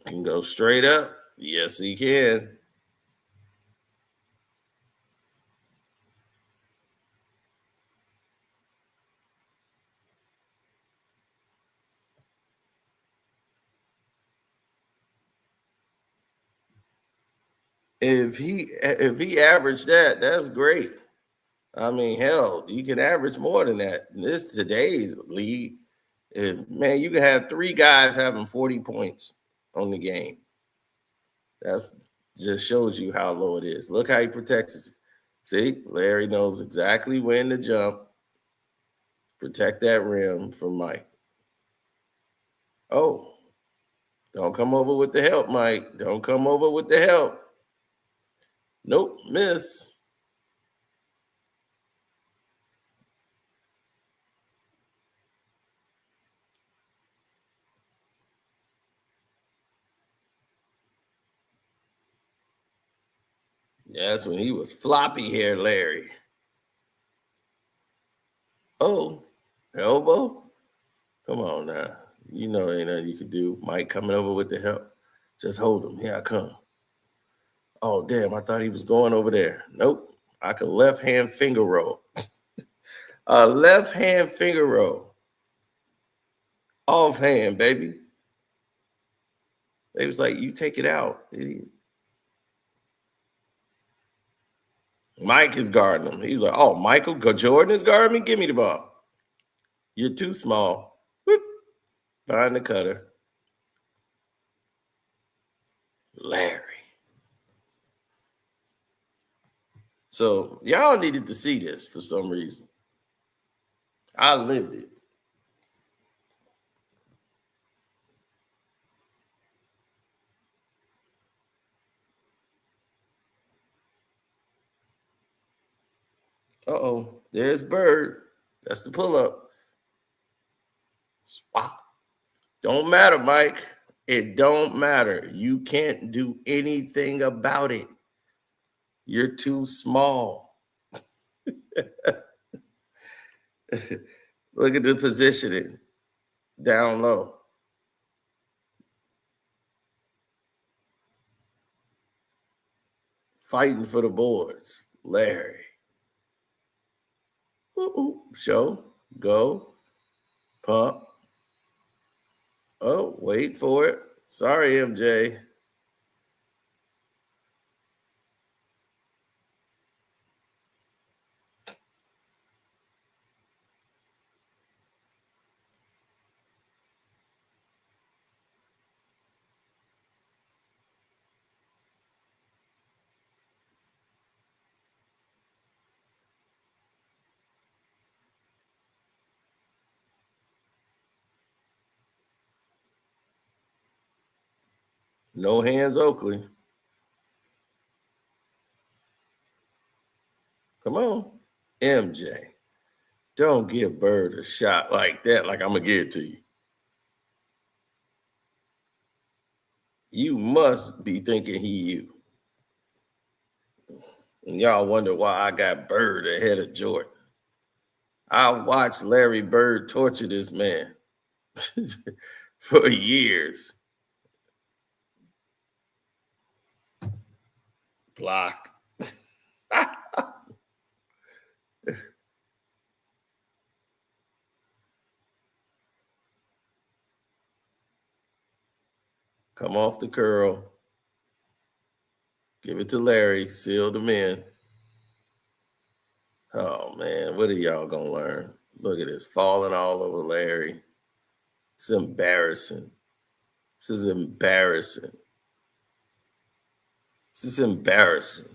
Can go straight up. Yes, he can. If he averaged that, that's great. I mean, hell, you can average more than that. This today's league. Man, you can have 3 guys having 40 points on the game. That's just shows you how low it is. Look how he protects it. See, Larry knows exactly when to jump. Protect that rim from Mike. Oh, don't come over with the help, Mike. Don't come over with the help. Nope, miss. That's when he was floppy hair Larry. Oh, elbow? Come on now. You know ain't nothing you can do. Mike coming over with the help. Just hold him. Here I come. Oh, damn. I thought he was going over there. Nope. I could left hand finger roll. A left hand finger roll. Off hand, baby. They was like, you take it out, idiot. Mike is guarding him. He's like, oh, Michael Jordan is guarding me? Give me the ball. You're too small. Whoop. Find the cutter. Larry. So y'all needed to see this for some reason. I lived it. Uh-oh, there's Bird. That's the pull-up. Swap. Don't matter, Mike. It don't matter. You can't do anything about it. You're too small. Look at the positioning. Down low. Fighting for the boards. Larry. Show. Go. Pump. Oh, wait for it. Sorry, MJ. No hands, Oakley. Come on, MJ. Don't give Bird a shot like that, like I'm going to give it to you. You must be thinking he you. And y'all wonder why I got Bird ahead of Jordan. I watched Larry Bird torture this man for years. Block. Come off the curl. Give it to Larry. Seal them in. Oh, man. What are y'all going to learn? Look at this. Falling all over Larry. It's embarrassing. This is embarrassing. This is embarrassing.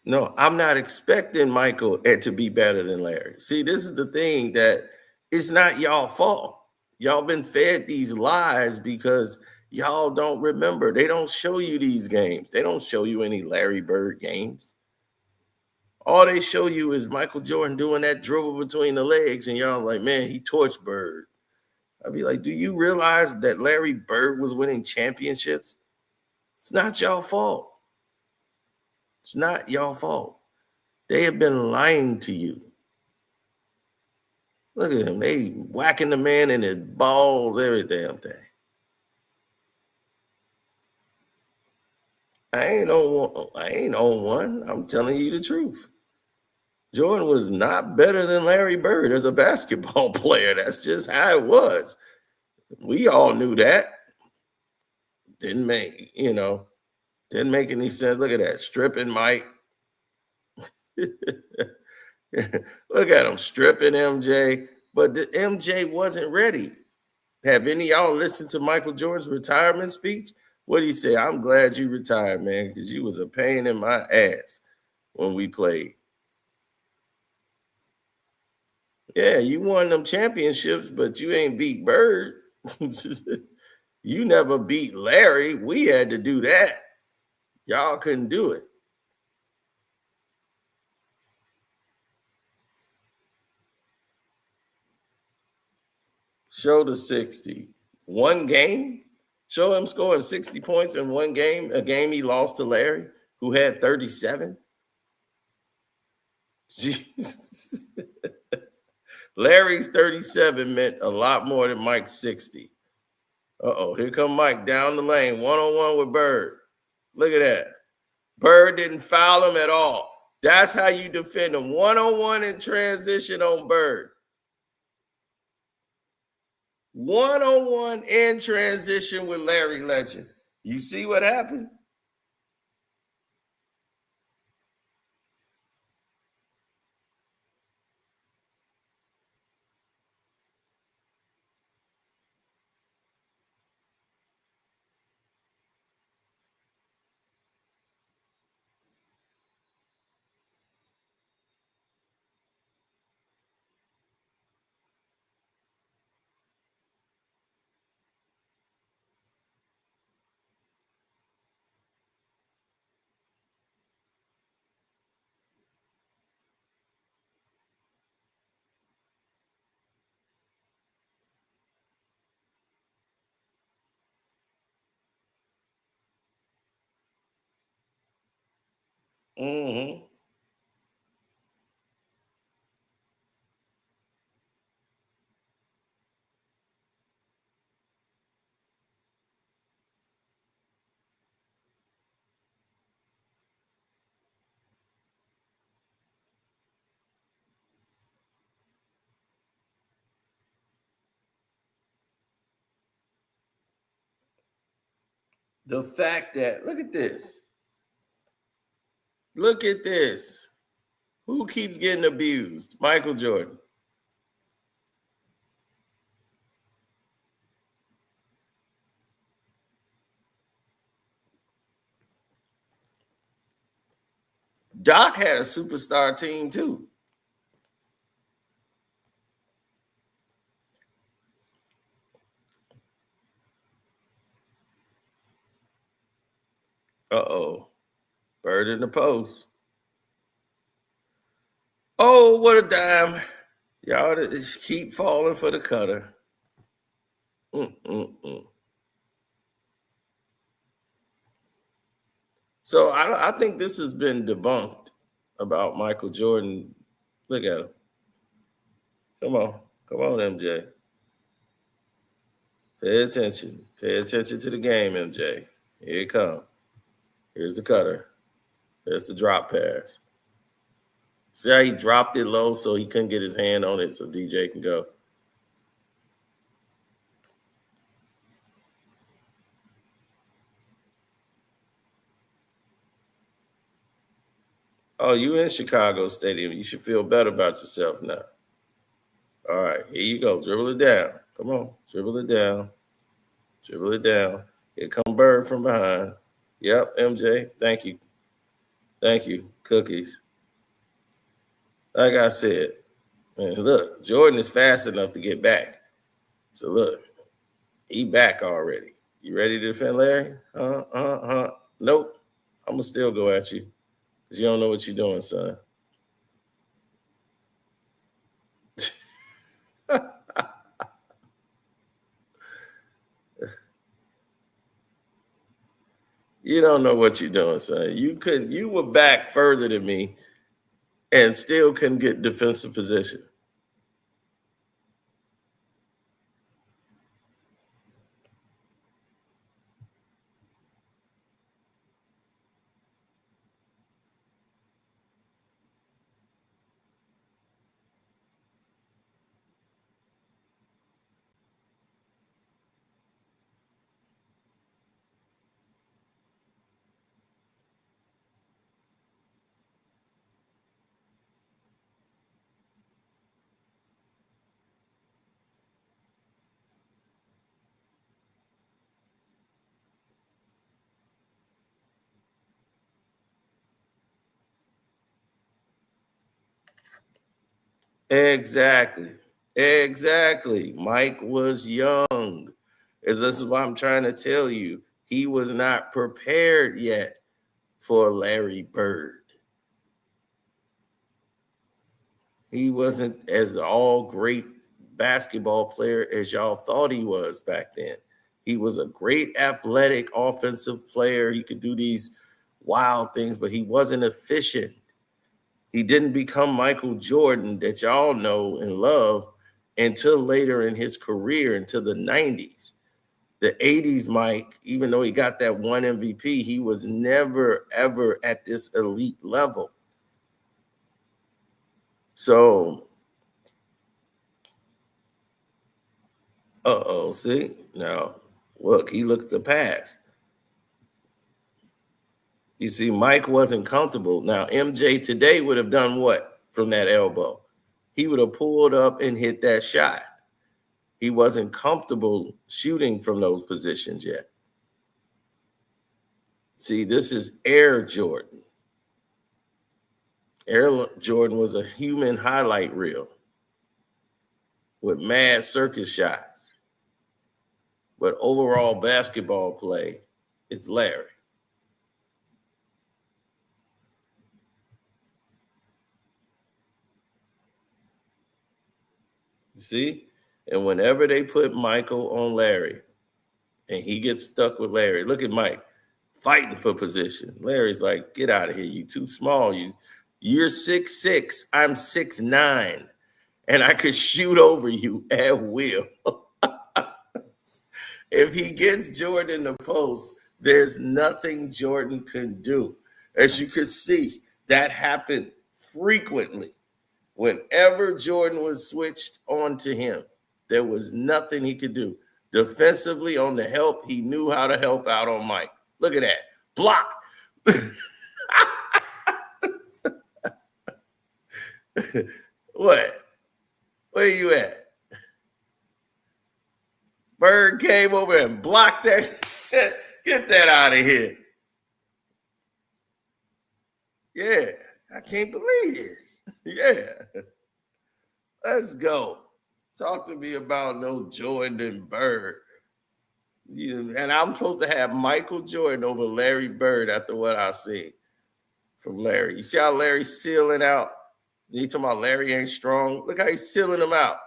No, I'm not expecting Michael to be better than Larry. See, this is the thing, that it's not y'all fault. Y'all been fed these lies because y'all don't remember. They don't show you these games. They don't show you any Larry Bird games. All they show you is Michael Jordan doing that dribble between the legs, and y'all like, man, he torched Bird. I'd be like, do you realize that Larry Bird was winning championships? It's not y'all fault. It's not y'all fault. They have been lying to you. Look at him. They whacking the man in his balls every damn thing. I ain't on one. I'm telling you the truth. Jordan was not better than Larry Bird as a basketball player. That's just how it was. We all knew that. Didn't make any sense. Look at that. Stripping Mike. Look at him stripping MJ. But the MJ wasn't ready. Have any of y'all listened to Michael Jordan's retirement speech? What did he say? I'm glad you retired, man, because you was a pain in my ass when we played. Yeah, you won them championships, but you ain't beat Bird. You never beat Larry. We had to do that. Y'all couldn't do it. Show the 60. One game? Show him scoring 60 points in one game, a game he lost to Larry, who had 37. Jesus. Larry's 37 meant a lot more than Mike's 60. Uh-oh, here come Mike down the lane, one-on-one with Bird. Look at that. Bird didn't foul him at all. That's how you defend him. One-on-one in transition on Bird. One-on-one in transition with Larry Legend. You see what happened? Mm-hmm. The fact that, look at this. Look at this. Who keeps getting abused? Michael Jordan. Doc had a superstar team too. Uh-oh. Bird in the post. Oh, what a dime. Y'all just keep falling for the cutter. So I think this has been debunked about Michael Jordan. Look at him. Come on, MJ. Pay attention. Pay attention to the game, MJ. Here it comes. Here's the cutter. There's the drop pass. See how he dropped it low so he couldn't get his hand on it so DJ can go. Oh, you in Chicago Stadium. You should feel better about yourself now. All right, here you go. Dribble it down. Come on. Dribble it down. Dribble it down. Here come Bird from behind. Yep, MJ. Thank you. Thank you. Cookies. Like I said, man, look, Jordan is fast enough to get back. So look, he back already. You ready to defend Larry? Nope. I'm going to still go at you because you don't know what you're doing, son. You don't know what you're doing, son. You were back further than me and still couldn't get defensive position. Exactly. Mike was young. This is what I'm trying to tell you. He was not prepared yet for Larry Bird. He wasn't as all great basketball player as y'all thought he was back then. He was a great athletic offensive player. He could do these wild things, but he wasn't efficient. He didn't become Michael Jordan that y'all know and love until later in his career, until the 90s. The 80s, Mike, even though he got that one MVP, he was never, ever at this elite level. So, see? Now, look, he looks to pass. You see, Mike wasn't comfortable. Now, MJ today would have done what from that elbow? He would have pulled up and hit that shot. He wasn't comfortable shooting from those positions yet. See, this is Air Jordan. Air Jordan was a human highlight reel with mad circus shots. But overall basketball play, it's Larry. You see? And whenever they put Michael on Larry and he gets stuck with Larry, look at Mike fighting for position. Larry's like, get out of here. You too small. You're 6'6". I'm 6'9". And I could shoot over you at will. If he gets Jordan in the post, there's nothing Jordan can do. As you can see, that happened frequently. Whenever Jordan was switched on to him, there was nothing he could do. Defensively on the help, he knew how to help out on Mike. Look at that. Block. What? Where you at? Bird came over and blocked that. Get that out of here. Yeah. I can't believe this. Yeah. Let's go. Talk to me about no Jordan-Bird. And I'm supposed to have Michael Jordan over Larry Bird after what I see from Larry. You see how Larry's sealing out? You talking about Larry ain't strong? Look how he's sealing him out.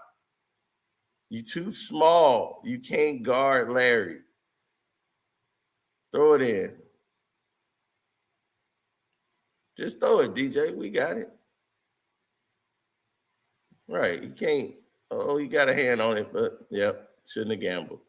You too small. You can't guard Larry. Throw it in. Just throw it, DJ. We got it. Right. You can't. Oh, you got a hand on it, but yep, shouldn't have gambled.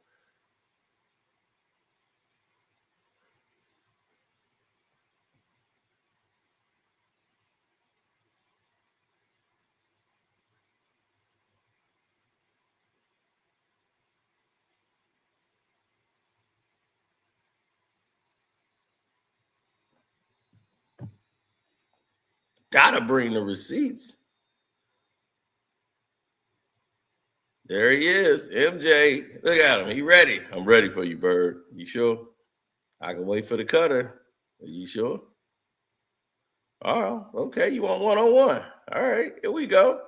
Gotta bring the receipts. There he is, MJ. Look at him. He ready. I'm ready for you, Bird. You sure? I can wait for the cutter. Are you sure? Oh, okay. You want one-on-one. All right, here we go.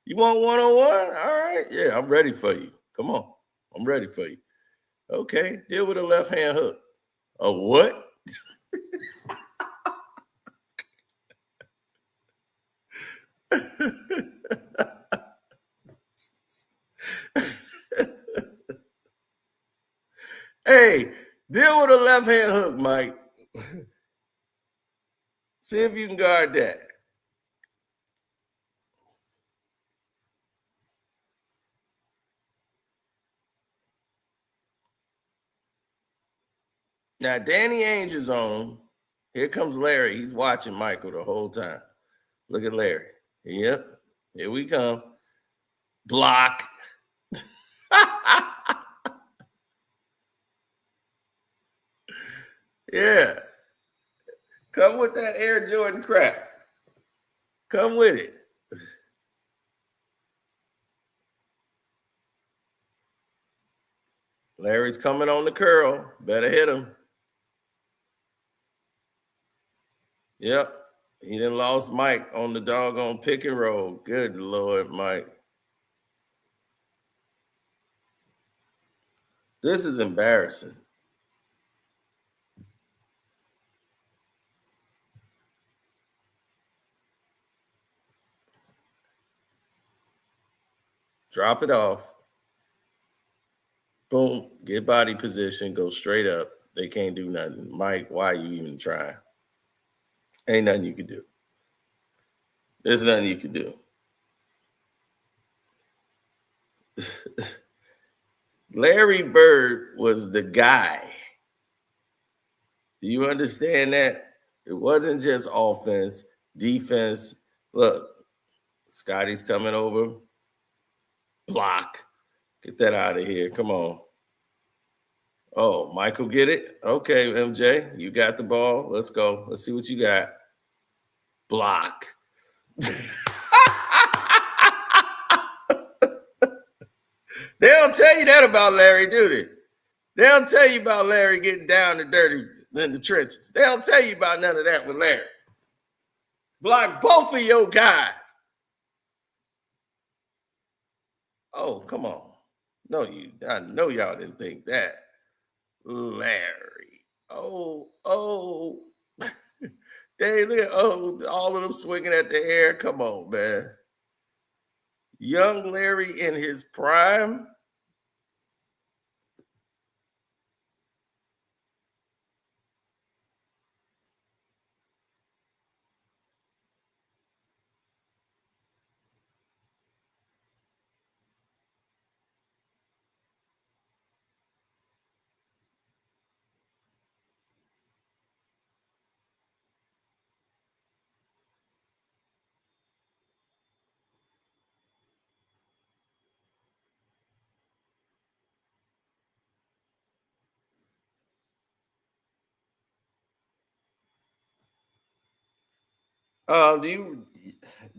You want one-on-one? All right. Yeah, I'm ready for you. Come on. I'm ready for you. Okay, deal with a left-hand hook. A what? Hey, deal with a left-hand hook, Mike. See if you can guard that. Now, Danny Ainge is on. Here comes Larry. He's watching Michael the whole time. Look at Larry. Yep. Here we come. Block. Yeah. Come with that Air Jordan crap. Come with it. Larry's coming on the curl. Better hit him. Yep. He done lost Mike on the doggone pick and roll. Good Lord, Mike. This is embarrassing. Drop it off. Boom. Get body position. Go straight up. They can't do nothing. Mike, why are you even trying? Ain't nothing you can do. There's nothing you can do. Larry Bird was the guy. Do you understand that? It wasn't just offense, defense. Look, Scotty's coming over. Block. Get that out of here. Come on. Oh, Michael get it? Okay, MJ, you got the ball. Let's go. Let's see what you got. Block. They don't tell you that about Larry, do they? They don't tell you about Larry getting down and dirty in the trenches. They don't tell you about none of that with Larry. Block both of your guys. Oh, come on. No, I know y'all didn't think that. Larry. Oh. They look at all of them swinging at the air. Come on, man. Young Larry in his prime. Do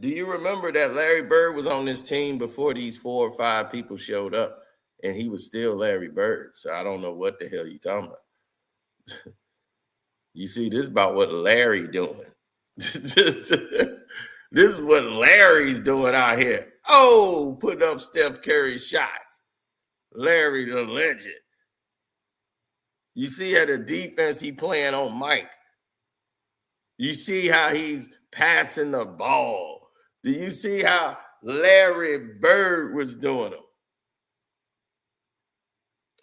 you remember that Larry Bird was on this team before these 4 or 5 people showed up, and he was still Larry Bird? So I don't know what the hell you talking about. You see, this is about what Larry doing. This is what Larry's doing out here. Oh, putting up Steph Curry shots. Larry the legend. You see how the defense he playing on Mike. You see how he's passing the ball. Do you see how Larry Bird was doing them?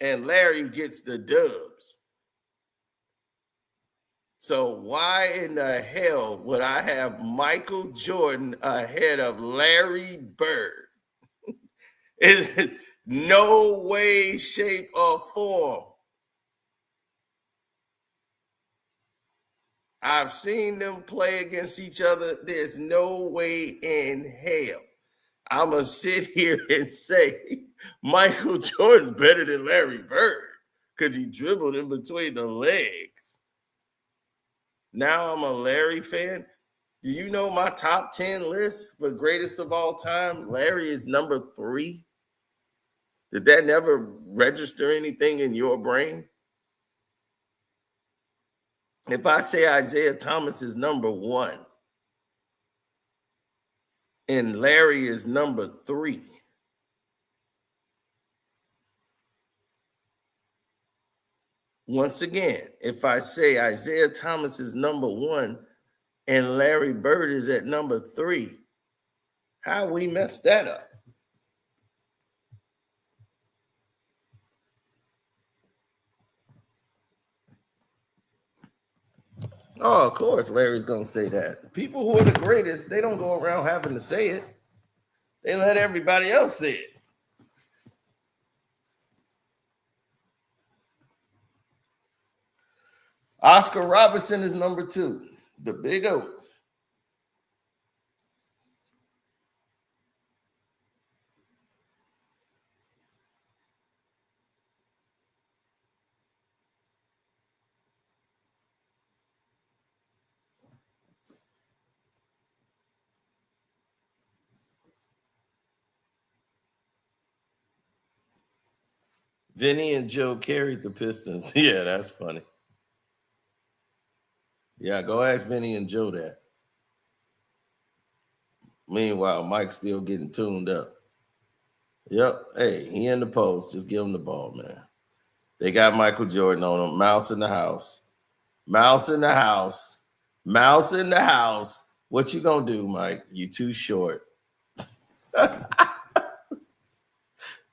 And Larry gets the dubs. So why in the hell would I have Michael Jordan ahead of Larry Bird? It's no way, shape, or form. I've seen them play against each other. There's no way in hell I'm going to sit here and say Michael Jordan's better than Larry Bird because he dribbled in between the legs. Now I'm a Larry fan. Do you know my top 10 list for greatest of all time? Larry is number 3. Did that never register anything in your brain? If I say Isaiah Thomas is number 1 and Larry is number 3, once again, if I say Isaiah Thomas is number 1 and Larry Bird is at number 3, how we messed that up? Oh, of course, Larry's going to say that. People who are the greatest, they don't go around having to say it. They let everybody else say it. Oscar Robertson is number 2, the Big O. Vinny and Joe carried the Pistons. Yeah, that's funny. Yeah, go ask Vinny and Joe that. Meanwhile, Mike's still getting tuned up. Yep. Hey, he in the post. Just give him the ball, man. They got Michael Jordan on him. Mouse in the house. Mouse in the house. Mouse in the house. What you gonna do, Mike? You too short.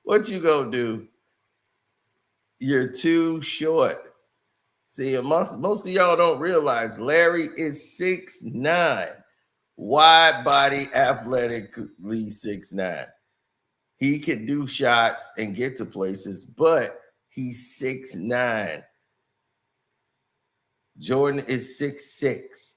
What you gonna do? You're too short. See, most of y'all don't realize Larry is 6'9", wide body, athletically 6'9". He can do shots and get to places, but he's 6'9". Jordan is 6'6".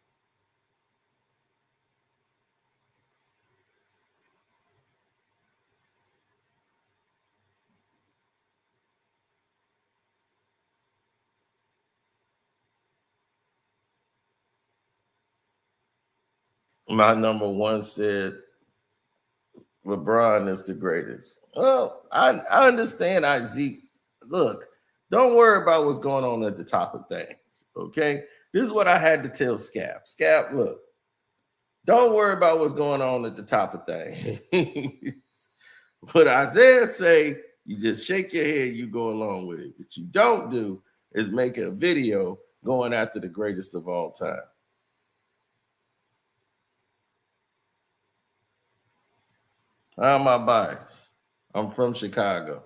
My number 1 said LeBron is the greatest. Well, I understand Zeke. Look, don't worry about what's going on at the top of things, okay? This is what I had to tell Scap. Scap, look, don't worry about what's going on at the top of things. What Isaiah say, you just shake your head, you go along with it. What you don't do is make a video going after the greatest of all time. How am I biased? I'm from Chicago.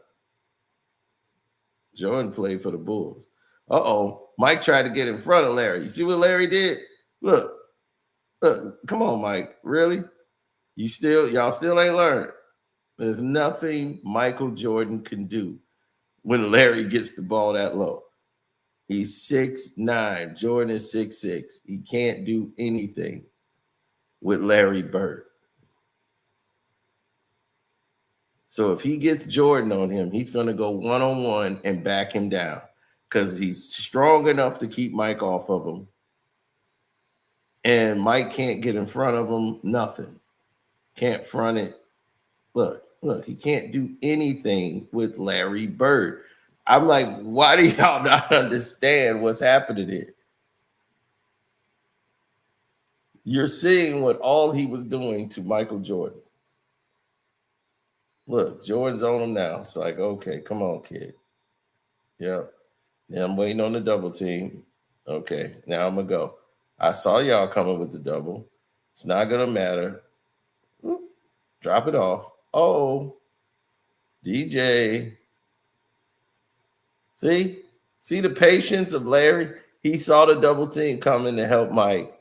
Jordan played for the Bulls. Uh-oh. Mike tried to get in front of Larry. You see what Larry did? Look, come on, Mike. Really? Y'all still ain't learned. There's nothing Michael Jordan can do when Larry gets the ball that low. He's 6'9". Jordan is 6'6". He can't do anything with Larry Bird. So if he gets Jordan on him, he's going to go one-on-one and back him down because he's strong enough to keep Mike off of him. And Mike can't get in front of him, nothing. Can't front it. Look, he can't do anything with Larry Bird. I'm like, why do y'all not understand what's happening here? You're seeing what all he was doing to Michael Jordan. Look, Jordan's on him now. It's like, okay, come on, kid. Yep. Now I'm waiting on the double team. Okay, now I'm going to go. I saw y'all coming with the double. It's not going to matter. Oop, drop it off. Oh, DJ. See the patience of Larry? He saw the double team coming to help Mike,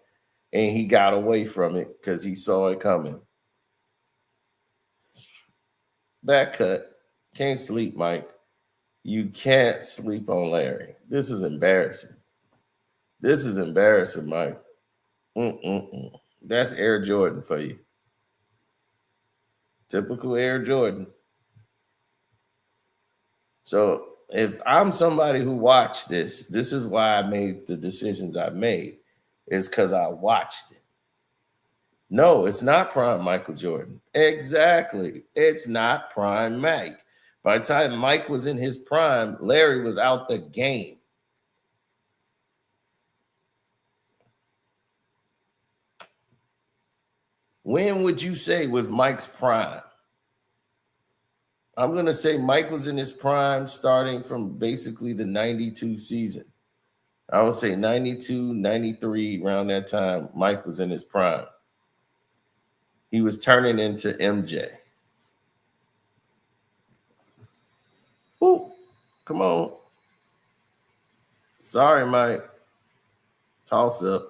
and he got away from it because he saw it coming. Back cut. Can't sleep, Mike. You can't sleep on Larry. This is embarrassing. This is embarrassing, Mike. That's Air Jordan for you. Typical Air Jordan. So if I'm somebody who watched this is why I made the decisions I made. It's because I watched it. No, it's not prime Michael Jordan. Exactly. It's not prime Mike. By the time Mike was in his prime, Larry was out the game. When would you say was Mike's prime? I'm going to say Mike was in his prime starting from basically the 92 season. I would say 92, 93, around that time, Mike was in his prime. He was turning into MJ. Ooh, come on. Sorry, Mike. Toss up.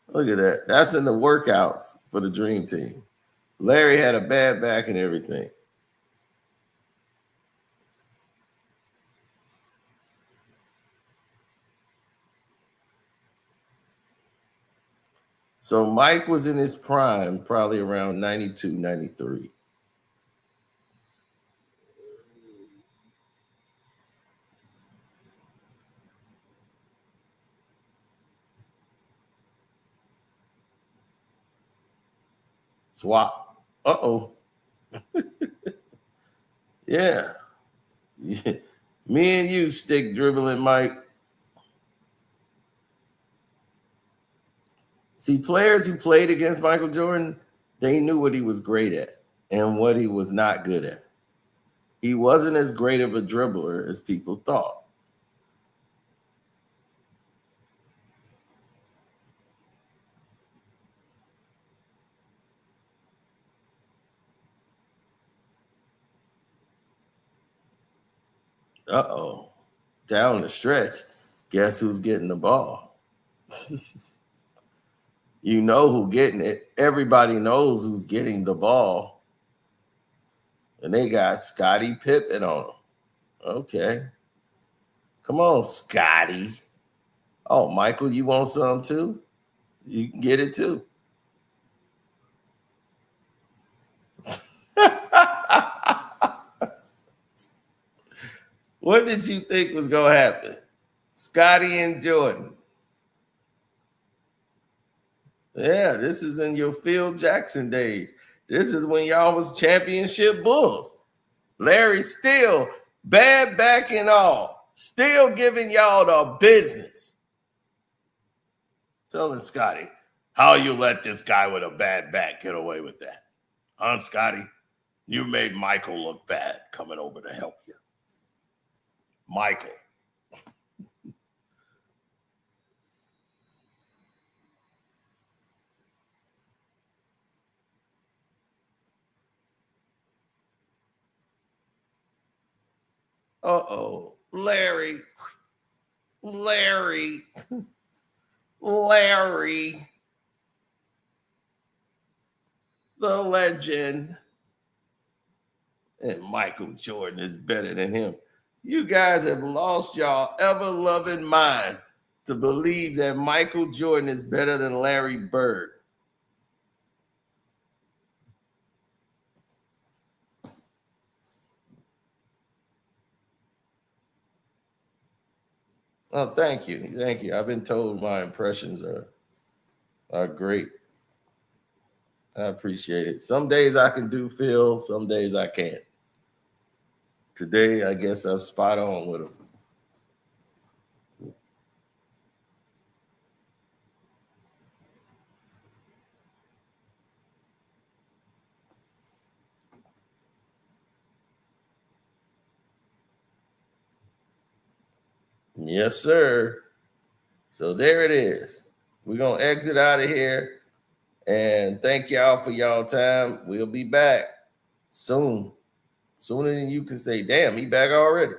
Look at that. That's in the workouts for the Dream Team. Larry had a bad back and everything. So Mike was in his prime probably around 92, 93. Swap. Uh-oh. Yeah. Me and you stick dribbling, Mike. See, players who played against Michael Jordan, they knew what he was great at and what he was not good at. He wasn't as great of a dribbler as people thought. Uh-oh. Down the stretch. Guess who's getting the ball? You know who's getting it. Everybody knows who's getting the ball. And they got Scottie Pippen on them. Okay. Come on, Scotty. Oh, Michael, you want some too? You can get it too. What did you think was going to happen? Scotty and Jordan. Yeah, this is in your Phil Jackson days. This is when y'all was championship Bulls. Larry still, bad back and all, still giving y'all the business. Telling Scotty, how you let this guy with a bad back get away with that? Huh, Scotty? You made Michael look bad coming over to help you. Michael. Uh-oh. Larry. The legend. And Michael Jordan is better than him. You guys have lost y'all ever-loving mind to believe that Michael Jordan is better than Larry Bird. Oh, thank you. Thank you. I've been told my impressions are great. I appreciate it. Some days I can do Phil, some days I can't. Today, I guess I'm spot on with him. Yes, sir. So there it is. We're going to exit out of here. And thank y'all for y'all time. We'll be back soon. Sooner than you can say, damn, he back already.